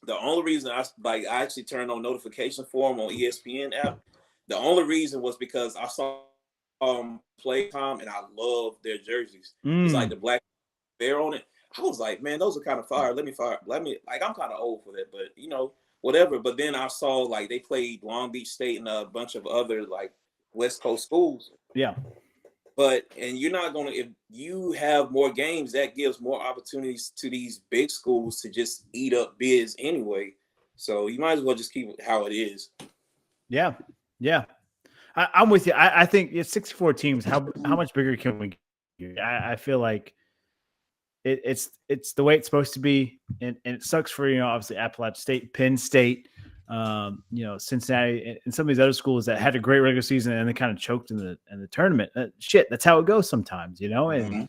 The only reason I actually turned on notification for them on ESPN app. The only reason was because I saw play time and I love their jerseys. It's like the black bear on it. I was like, man, those are kind of fire. Let me like, I'm kind of old for that, but whatever. But then I saw like they played Long Beach State and a bunch of other like West Coast schools. Yeah. And you're not going to, if you have more games, that gives more opportunities to these big schools to just eat up bids anyway. So you might as well just keep it how it is. Yeah. Yeah. I'm with you. I think it's 64 teams. How much bigger can we get? I feel like it's the way it's supposed to be. And it sucks for, obviously Appalachian State, Penn State, Cincinnati, and some of these other schools that had a great regular season and they kind of choked in the tournament. That's how it goes sometimes, and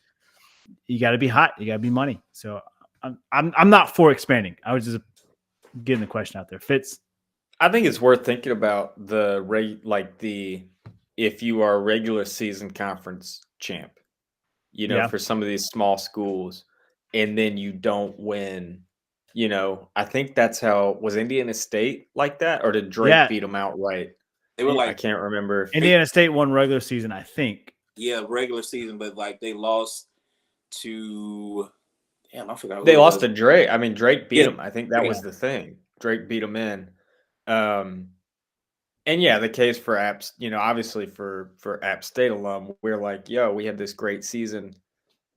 you got to be hot, you got to be money. So I'm not for expanding. I was just getting the question out there. Fitz, I think it's worth thinking about if you are a regular season conference champ, for some of these small schools, and then you don't win. I think that's how was Indiana State like that, or did Drake beat them outright? They were like, I can't remember. Indiana State won regular season, I think. Yeah, regular season, but like they lost to. Damn, I forgot. They lost to Drake. I mean, Drake beat them. I think that was the thing. Drake beat them in. And yeah, the case for Apps, obviously for App State alum, we're like, yo, we had this great season.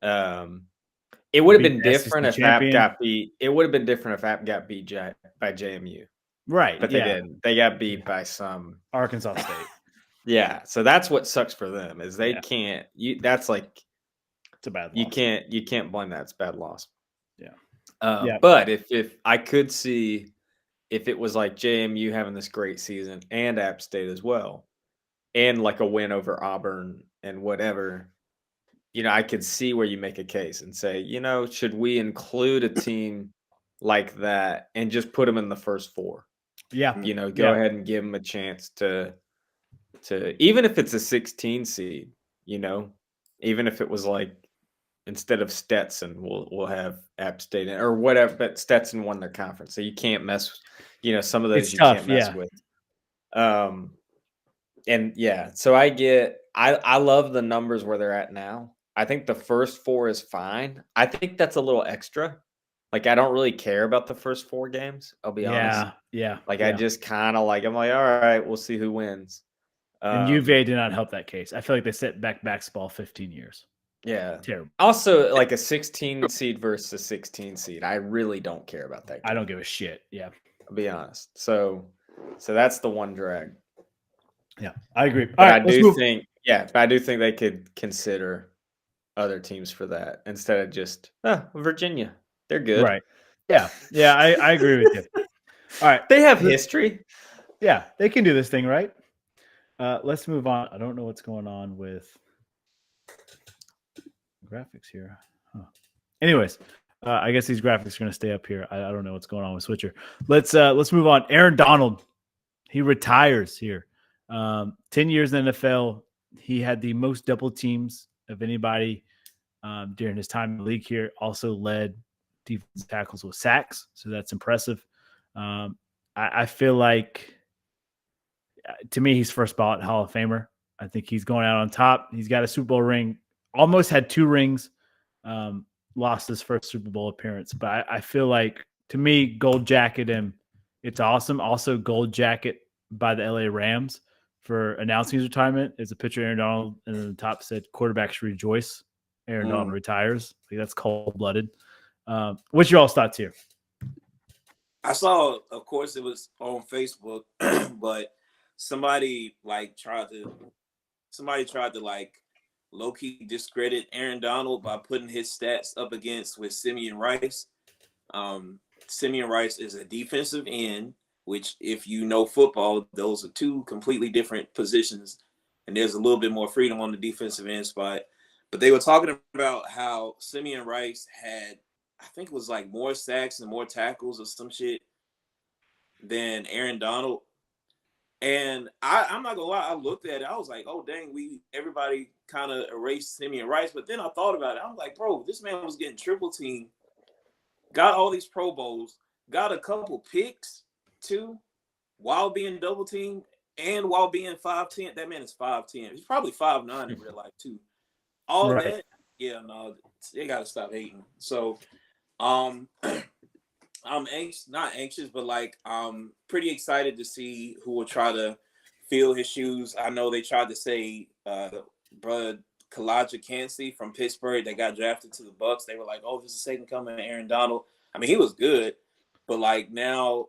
It would have been different if App got beat. It would have been different if App got beat by JMU. Right. But they didn't. They got beat by some Arkansas State. Yeah. So that's what sucks for them is they can't. That's like it's a bad loss. You can't blame that. It's a bad loss. Yeah. But if I could see if it was like JMU having this great season and App State as well, and like a win over Auburn and whatever, I could see where you make a case and say, should we include a team like that and just put them in the first four? Yeah. Go ahead and give them a chance to even if it's a 16 seed, even if it was like instead of Stetson, we'll have App State or whatever, but Stetson won their conference. So you can't mess, some of those it's you tough, can't mess with. And yeah, so I love the numbers where they're at now. I think the first four is fine. I think that's a little extra. Like, I don't really care about the first four games. I'll be honest. Yeah. I just kind of I'm like, all right, we'll see who wins. And UVA did not help that case. I feel like they set back basketball 15 years. Yeah. Terrible. Also, like a 16 seed versus a 16 seed. I really don't care about that game. I don't give a shit. Yeah. I'll be honest. So that's the one drag. Yeah, I agree. But I do think they could consider other teams for that instead of just Virginia. They're good. Right. Yeah. Yeah, I agree with you. All right. They have history. Yeah, they can do this thing, right? Let's move on. I don't know what's going on with graphics here. Huh. Anyways, I guess these graphics are going to stay up here. I don't know what's going on with Switcher. Let's move on. Aaron Donald, he retires here. 10 years in the NFL. He had the most double teams of anybody during his time in the league here. Also led defensive tackles with sacks, so that's impressive. I feel like, to me, he's first ballot Hall of Famer. I think he's going out on top. He's got a Super Bowl ring. Almost had 2 rings. Lost his first Super Bowl appearance. But I feel like, to me, gold jacket him. It's awesome. Also, gold jacket by the LA Rams for announcing his retirement. Is a picture of Aaron Donald, and then the top said, "Quarterbacks rejoice. Aaron Donald retires." Like, that's cold-blooded. What's your all's thoughts here? I saw, of course, it was on Facebook, but somebody tried to low-key discredit Aaron Donald by putting his stats up against with Simeon Rice. Simeon Rice is a defensive end, which, if you know football, those are 2 completely different positions, and there's a little bit more freedom on the defensive end spot. But they were talking about how Simeon Rice had, I think it was more sacks and more tackles or some shit than Aaron Donald. And I'm not gonna lie, I looked at it, I was like, oh dang, everybody kind of erased Simeon Rice. But then I thought about it, I'm like, bro, this man was getting triple team, got all these Pro Bowls, got a couple picks too, while being double teamed and while being 5'10". That man is 5'10". He's probably 5'9" in real life too. All Right. that, yeah, no, they gotta stop hating. So I'm not anxious, but like I'm pretty excited to see who will try to fill his shoes. I know they tried to say brother Kalijah Cansey from Pittsburgh that got drafted to the Bucks. They were like, oh, this is the second coming of Aaron Donald. I mean, he was good, but like now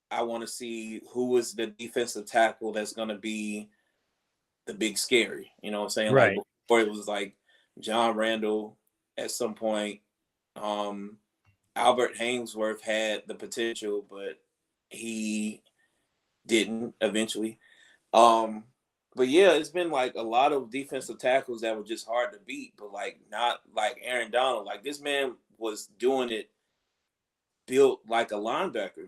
I want to see who is the defensive tackle that's going to be the big scary. You know what I'm saying? Right. Like before it was like John Randall at some point. Albert Hainsworth had the potential, but he didn't eventually. But yeah, it's been like a lot of defensive tackles that were just hard to beat, but like not like Aaron Donald. Like this man was doing it built like a linebacker.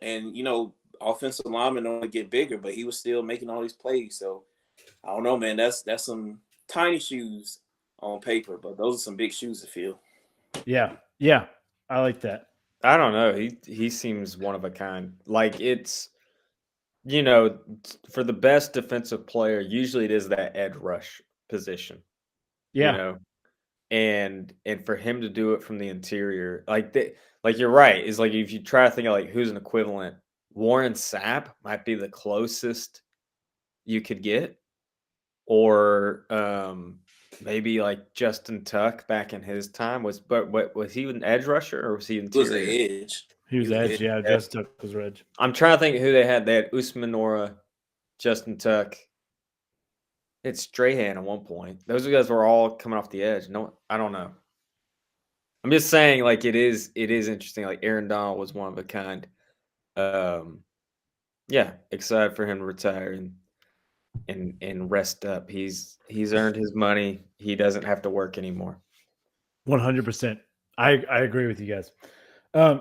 And, you know, offensive linemen only get bigger, but he was still making all these plays. So I don't know, man. That's some tiny shoes on paper, but those are some big shoes to fill. Yeah. Yeah. I like that. I don't know. He seems one of a kind. Like it's, you know, for the best defensive player, usually it is that edge rush position. Yeah. You know, and for him to do it from the interior, like you're right. Is like if you try to think of like who's an equivalent, Warren Sapp might be the closest you could get, or maybe like Justin Tuck back in his time was. But what was he an edge rusher or was he It interior? was the edge. He was edge. Yeah. Justin Tuck was edge. I'm trying to think of who they had. They had Usman Nora, Justin Tuck. It's Strahan at one point. Those guys were all coming off the edge. No, I don't know. I'm just saying, like it is interesting. Like Aaron Donald was one of a kind. Yeah, excited for him to retire and rest up. He's earned his money. He doesn't have to work anymore. 100%. I agree with you guys. And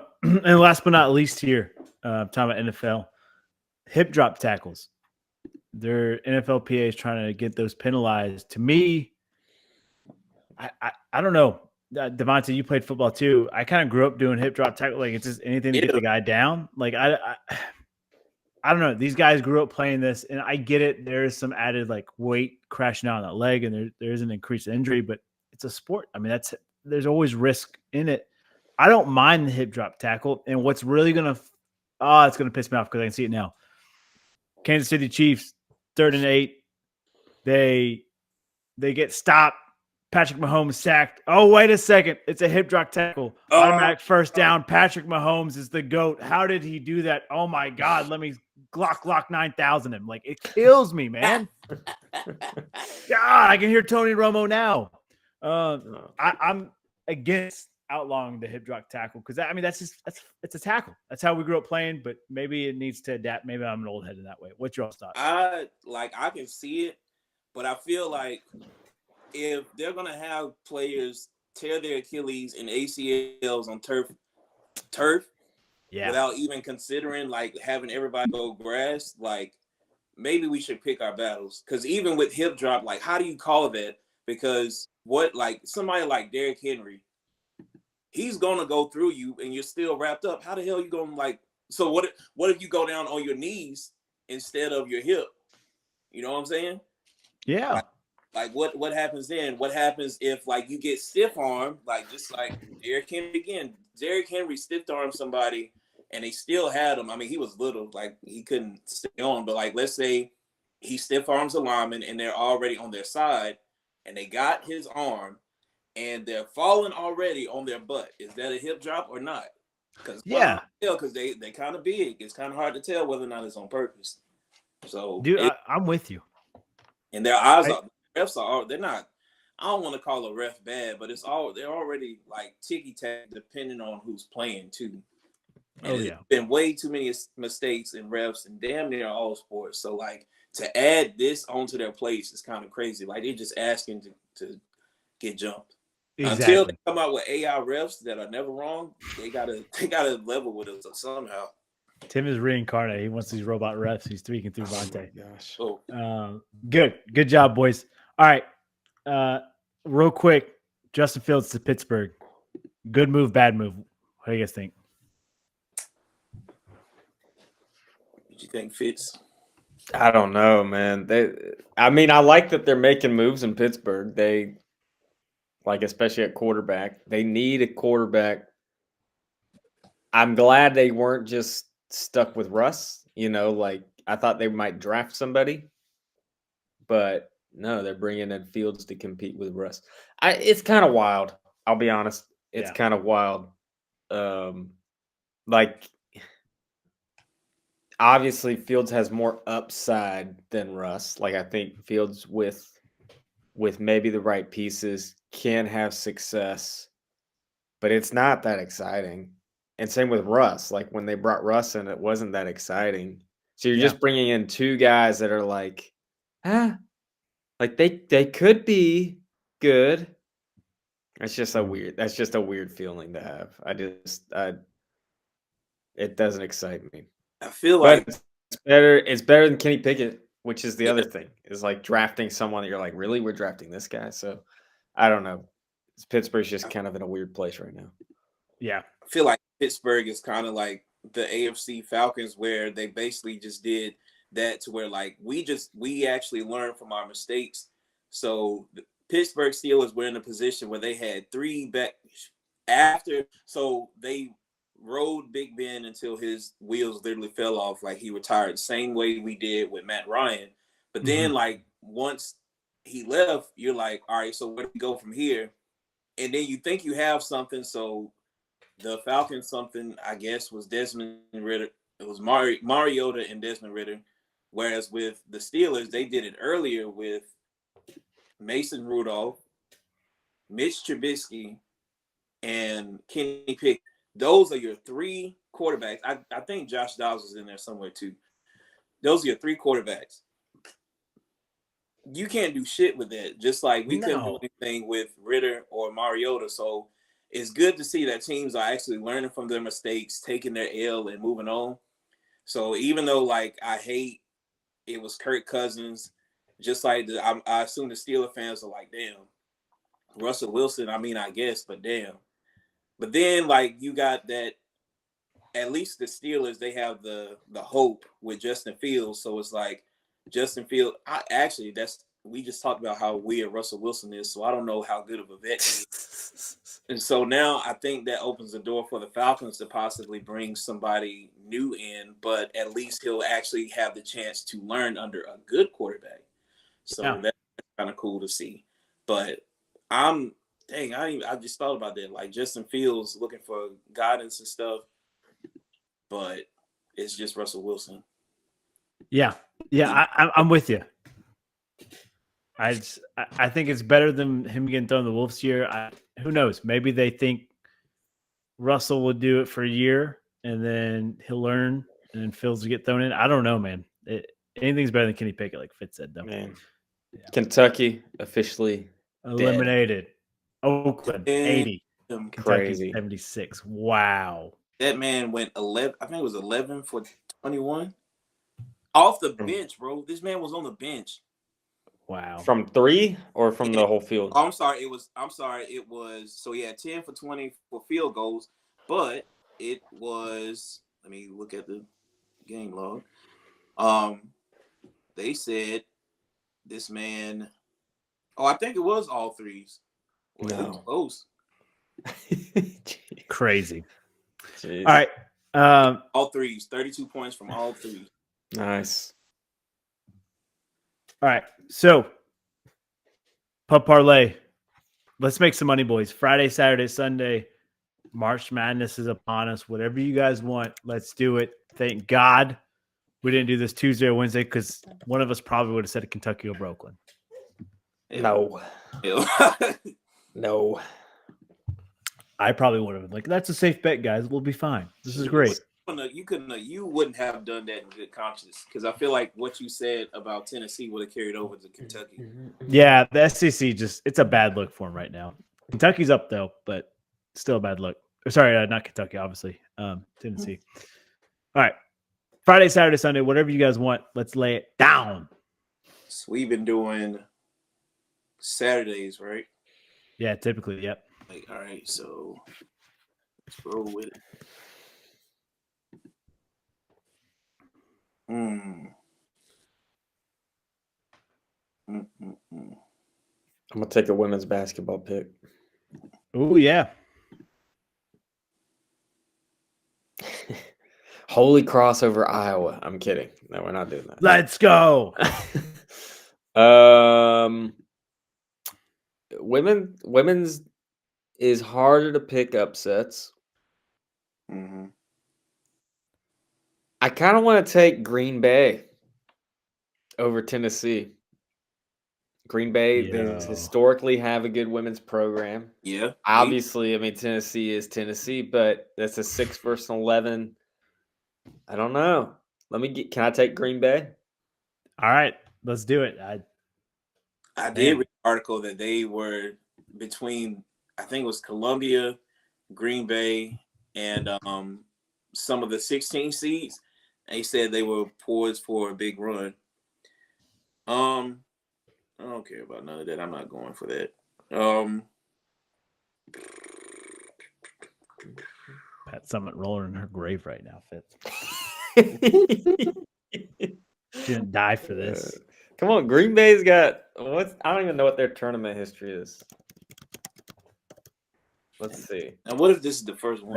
last but not least here, talking about NFL, hip drop tackles. Their NFLPA is trying to get those penalized. To me, I don't know. Devontae, you played football too. I kind of grew up doing hip drop tackle. Like it's just anything to get the guy down. Like I don't know. These guys grew up playing this, and I get it. There is some added like weight crashing out on that leg, and there is an increased injury, but it's a sport. I mean, there's always risk in it. I don't mind the hip drop tackle. And what's really it's gonna piss me off because I can see it now. Kansas City Chiefs, 3rd and 8. They get stopped. Patrick Mahomes sacked. Oh, wait a second. It's a hip drop tackle. Automatic first down. Patrick Mahomes is the GOAT. How did he do that? Oh my God. Let me Glock 9000 him. Like it kills me, man. God, I can hear Tony Romo now. I'm against outlawing the hip drop tackle because it's a tackle. That's how we grew up playing, but maybe it needs to adapt. Maybe I'm an old head in that way. What's your thoughts? I can see it, but I feel like if they're gonna have players tear their Achilles and ACLs on turf, Yeah, without even considering like having everybody go grass, like maybe we should pick our battles. Because even with hip drop, like how do you call that? Because somebody like Derrick Henry, he's gonna go through you and you're still wrapped up. How the hell you gonna like? So what if you go down on your knees instead of your hip? You know what I'm saying? yeah. Like what happens then? What happens if like you get stiff armed, like just like Derrick Henry again? Derrick Henry stiff armed somebody and they still had him. I mean, he was little, like he couldn't stay on. But like let's say he stiff arms a lineman and they're already on their side and they got his arm and they're falling already on their butt. Is that a hip drop or not? Because they kind of big. It's kind of hard to tell whether or not it's on purpose. So Dude, I'm with you. And their eyes are. Refs they're not. I don't want to call a ref bad, but they're already like ticky tack depending on who's playing too. And it's been way too many mistakes in refs and damn near all sports. So like to add this onto their plates is kind of crazy. Like they're just asking to get jumped. Exactly. Until they come out with AI refs that are never wrong, they gotta level with us somehow. Tim is reincarnated. He wants these robot refs. He's tweaking through Vontae. Gosh. Oh, Good job, boys. All right, real quick, Justin Fields to Pittsburgh. Good move, bad move. What do you guys think? did you think Fitz? I don't know, man. I mean, I like that they're making moves in Pittsburgh. They like, especially at quarterback. They need a quarterback. I'm glad they weren't just stuck with Russ. You know, like I thought they might draft somebody, but no, they're bringing in Fields to compete with Russ. It's kind of wild. I'll be honest. It's Yeah. kind of wild. Like, obviously, Fields has more upside than Russ. Like, I think Fields with maybe the right pieces can have success, but it's not that exciting. And same with Russ. Like, when they brought Russ in, it wasn't that exciting. So you're just bringing in two guys that are like, like they could be good. That's just a weird feeling to have. It doesn't excite me. I feel like But it's better than Kenny Pickett, which is the other thing. Is like drafting someone that you're like, really? We're drafting this guy. So I don't know. Pittsburgh's just kind of in a weird place right now. Yeah. I feel like Pittsburgh is kind of like the AFC Falcons, where they basically just did that to where like we actually learned from our mistakes. So the Pittsburgh Steelers were in a position where they had three back after, so they rode Big Ben until his wheels literally fell off, like he retired. Same way we did with Matt Ryan. But then like once he left, you're like, all right, so where do we go from here? And then you think you have something. So the Falcons something, I guess, was Desmond Ridder. It was Mariota and Desmond Ridder. Whereas with the Steelers, they did it earlier with Mason Rudolph, Mitch Trubisky, and Kenny Pickett. Those are your three quarterbacks. I think Josh Dobbs was in there somewhere too. Those are your three quarterbacks. You can't do shit with that. Just like we couldn't do anything with Ridder or Mariota. So it's good to see that teams are actually learning from their mistakes, taking their L and moving on. So even though like I hate it was Kirk Cousins, just like I assume the Steelers fans are like, damn, Russell Wilson, I mean, I guess, but damn. But then, like, you got that, at least the Steelers, they have the hope with Justin Fields. So it's like, Justin Fields, we just talked about how weird Russell Wilson is. So I don't know how good of a vet he is. And so now I think that opens the door for the Falcons to possibly bring somebody new in, but at least he'll actually have the chance to learn under a good quarterback. So that's kind of cool to see. But I just thought about that. Like Justin Fields looking for guidance and stuff, but it's just Russell Wilson. Yeah. I'm with you. I think it's better than him getting thrown the Wolves here. Who knows? Maybe they think Russell will do it for a year and then he'll learn and then Fields will get thrown in. I don't know, man. Anything's better than Kenny Pickett, like Fitz said, though. Man. Yeah. Kentucky officially eliminated. Dead. Oakland 80. Crazy. 76. Wow. That man went 11. I think it was 11 for 21 off the bench, bro. This man was on the bench. Wow. From three or from the whole field? Oh, I'm sorry. It was so he had 10 for 20 for field goals, but it was, let me look at the game log. They said this man, I think it was all threes. Well, it was close. Crazy. Jeez. All right. All threes, 32 points from all threes. Nice. All right. So, Pub Parlay. Let's make some money, boys. Friday, Saturday, Sunday. March Madness is upon us. Whatever you guys want, let's do it. Thank God we didn't do this Tuesday or Wednesday because one of us probably would have said Kentucky over Oakland. No. No. I probably would have been like, that's a safe bet, guys. We'll be fine. This is great. You wouldn't have done that in good conscience because I feel like what you said about Tennessee would have carried over to Kentucky. Yeah, the SEC it's a bad look for them right now. Kentucky's up though, but still a bad look. Sorry, not Kentucky, obviously. Tennessee. All right, Friday, Saturday, Sunday, whatever you guys want. Let's lay it down. So we've been doing Saturdays, right? Yeah, typically, yep. Like, all right, so let's roll with it. I'm gonna take a women's basketball pick. Oh yeah. Holy Cross over Iowa. I'm kidding. No, we're not doing that. Let's go. Women's is harder to pick upsets. Mm-hmm. I kind of want to take Green Bay over Tennessee. Green Bay, they Yo. historically have a good women's program. Yeah. Obviously, I mean, Tennessee is Tennessee, but that's a 6 versus 11. I don't know. Can I take Green Bay? All right, let's do it. I did read an article that they were between, I think it was Columbia, Green Bay, and some of the 16 seeds. They said they were poised for a big run. I don't care about none of that. I'm not going for that. Pat Summit rolling in her grave right now, Fitz. She didn't die for this. Come on, Green Bay's got I don't even know what their tournament history is. Let's see. And what if this is the first one?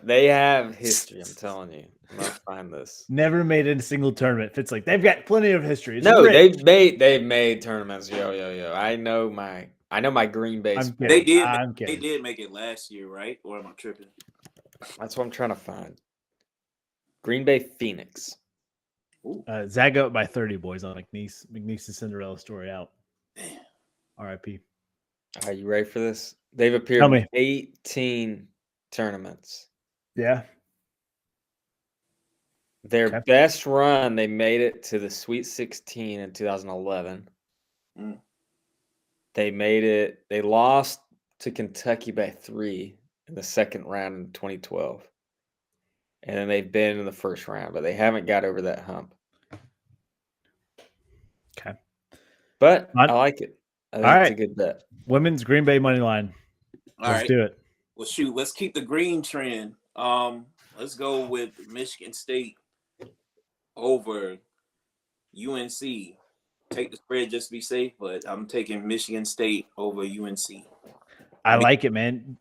They have history, I'm telling you. I'm gonna find this. Never made it a single tournament. Fitz like they've got plenty of history. It's No, rich. they've made tournaments. Yo. I know my Green Bay. I'm kidding. They did. I'm They kidding. did make it last year, right? Or am I tripping? That's what I'm trying to find. Green Bay Phoenix. Zag up by 30, boys, on McNeese's Cinderella story out. Damn. R.I.P. Are you ready for this? They've appeared Tell in me. 18 tournaments. Yeah. Their Okay. best run, they made it to the Sweet 16 in 2011. Mm. They lost to Kentucky by 3 in the second round in 2012. And then they've been in the first round, but they haven't got over that hump. Okay. But I like it. I think All it's right. a good bet. Women's Green Bay money line. All Let's right. do it. Well, shoot. Let's keep the green trend. Let's go with Michigan State over UNC. Take the spread just to be safe, but I'm taking Michigan State over UNC. I like it, man.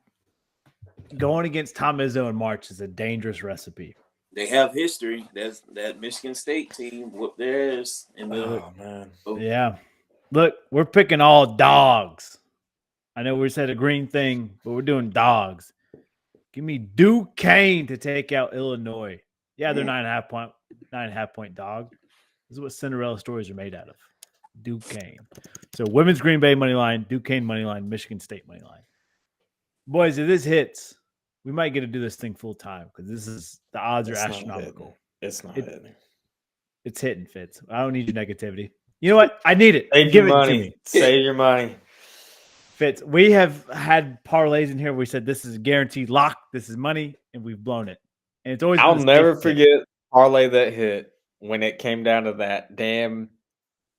Going against Tom Izzo in March is a dangerous recipe. They have history. That's that Michigan State team whooped theirs in the. Oh, man. Yeah. Look, we're picking all dogs. I know we said a green thing, but we're doing dogs. Give me Duquesne to take out Illinois. Yeah, they're 9.5 point dog. This is what Cinderella stories are made out of. Duquesne. So women's Green Bay money line, Duquesne money line, Michigan State money line. Boys, if this hits, we might get to do this thing full time because the odds are It's not astronomical. hitting. It's not hitting. It's hitting, Fitz. I don't need your negativity. You know what? I need it. Save Give your it to money. me. Save your money. Fitz, we have had parlays in here where we said this is a guaranteed lock, this is money, and we've blown it. And it's always I'll been a never safe bet. forget parlay that hit when it came down to that damn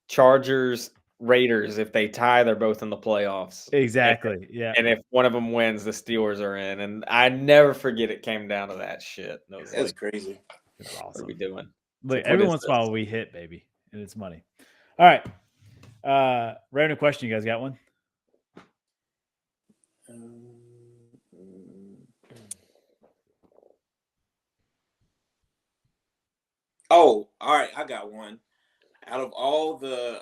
Chargers Raiders. If they tie, they're both in the playoffs. Exactly. Yeah. And if one of them wins, the Steelers are in. And I never forget it came down to that shit. And it was That's like, crazy. It's what are awesome. we doing? Look, What every is once in a while this? we hit, baby, and it's money. All right. Random question. You guys got one? Oh, all right. I got one. Out of all the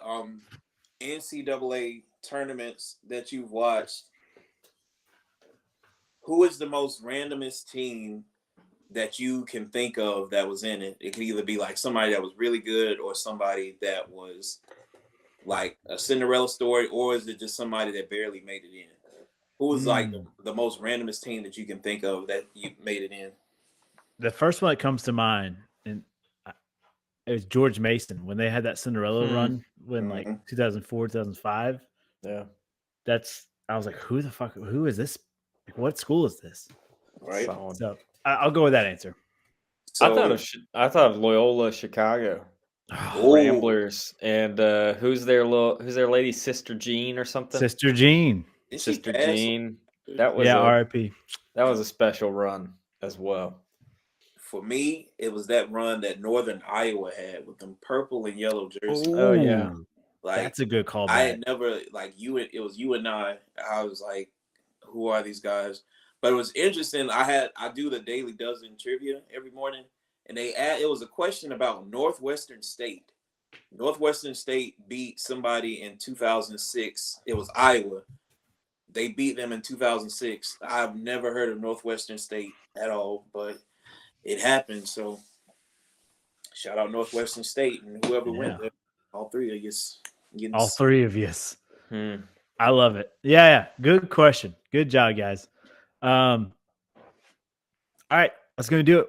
NCAA tournaments that you've watched, who is the most randomest team that you can think of that was in it? It could either be like somebody that was really good or somebody that was like a Cinderella story, or is it just somebody that barely made it in? Who was like the most randomest team that you can think of that you made it in? The first one that comes to mind, and it was George Mason when they had that Cinderella run when like 2004, 2005. Yeah. I was like, who is this? Like, what school is this? Right. Solid. So I'll go with that answer. So, I thought of Loyola Chicago. Ooh. Ramblers and who's their lady, Sister Jean or something? Sister Jean. did she Sister pass? Jean. That was Yeah, a RIP. special run as well. For me, it was that run that Northern Iowa had with them purple and yellow jerseys. Oh, yeah. Ooh, Like that's a good callback. I had never it was you and I was like, who are these guys? But it was interesting. I do the Daily Dozen trivia every morning, and it was a question about Northwestern State. Northwestern State beat somebody in 2006. It was Iowa. They beat them in 2006. I've never heard of Northwestern State at all, but it happened. So shout out Northwestern State and whoever went there. All three of you. All three of you. Hmm. I love it. Yeah. Good question. Good job, guys. All right, that's going to do it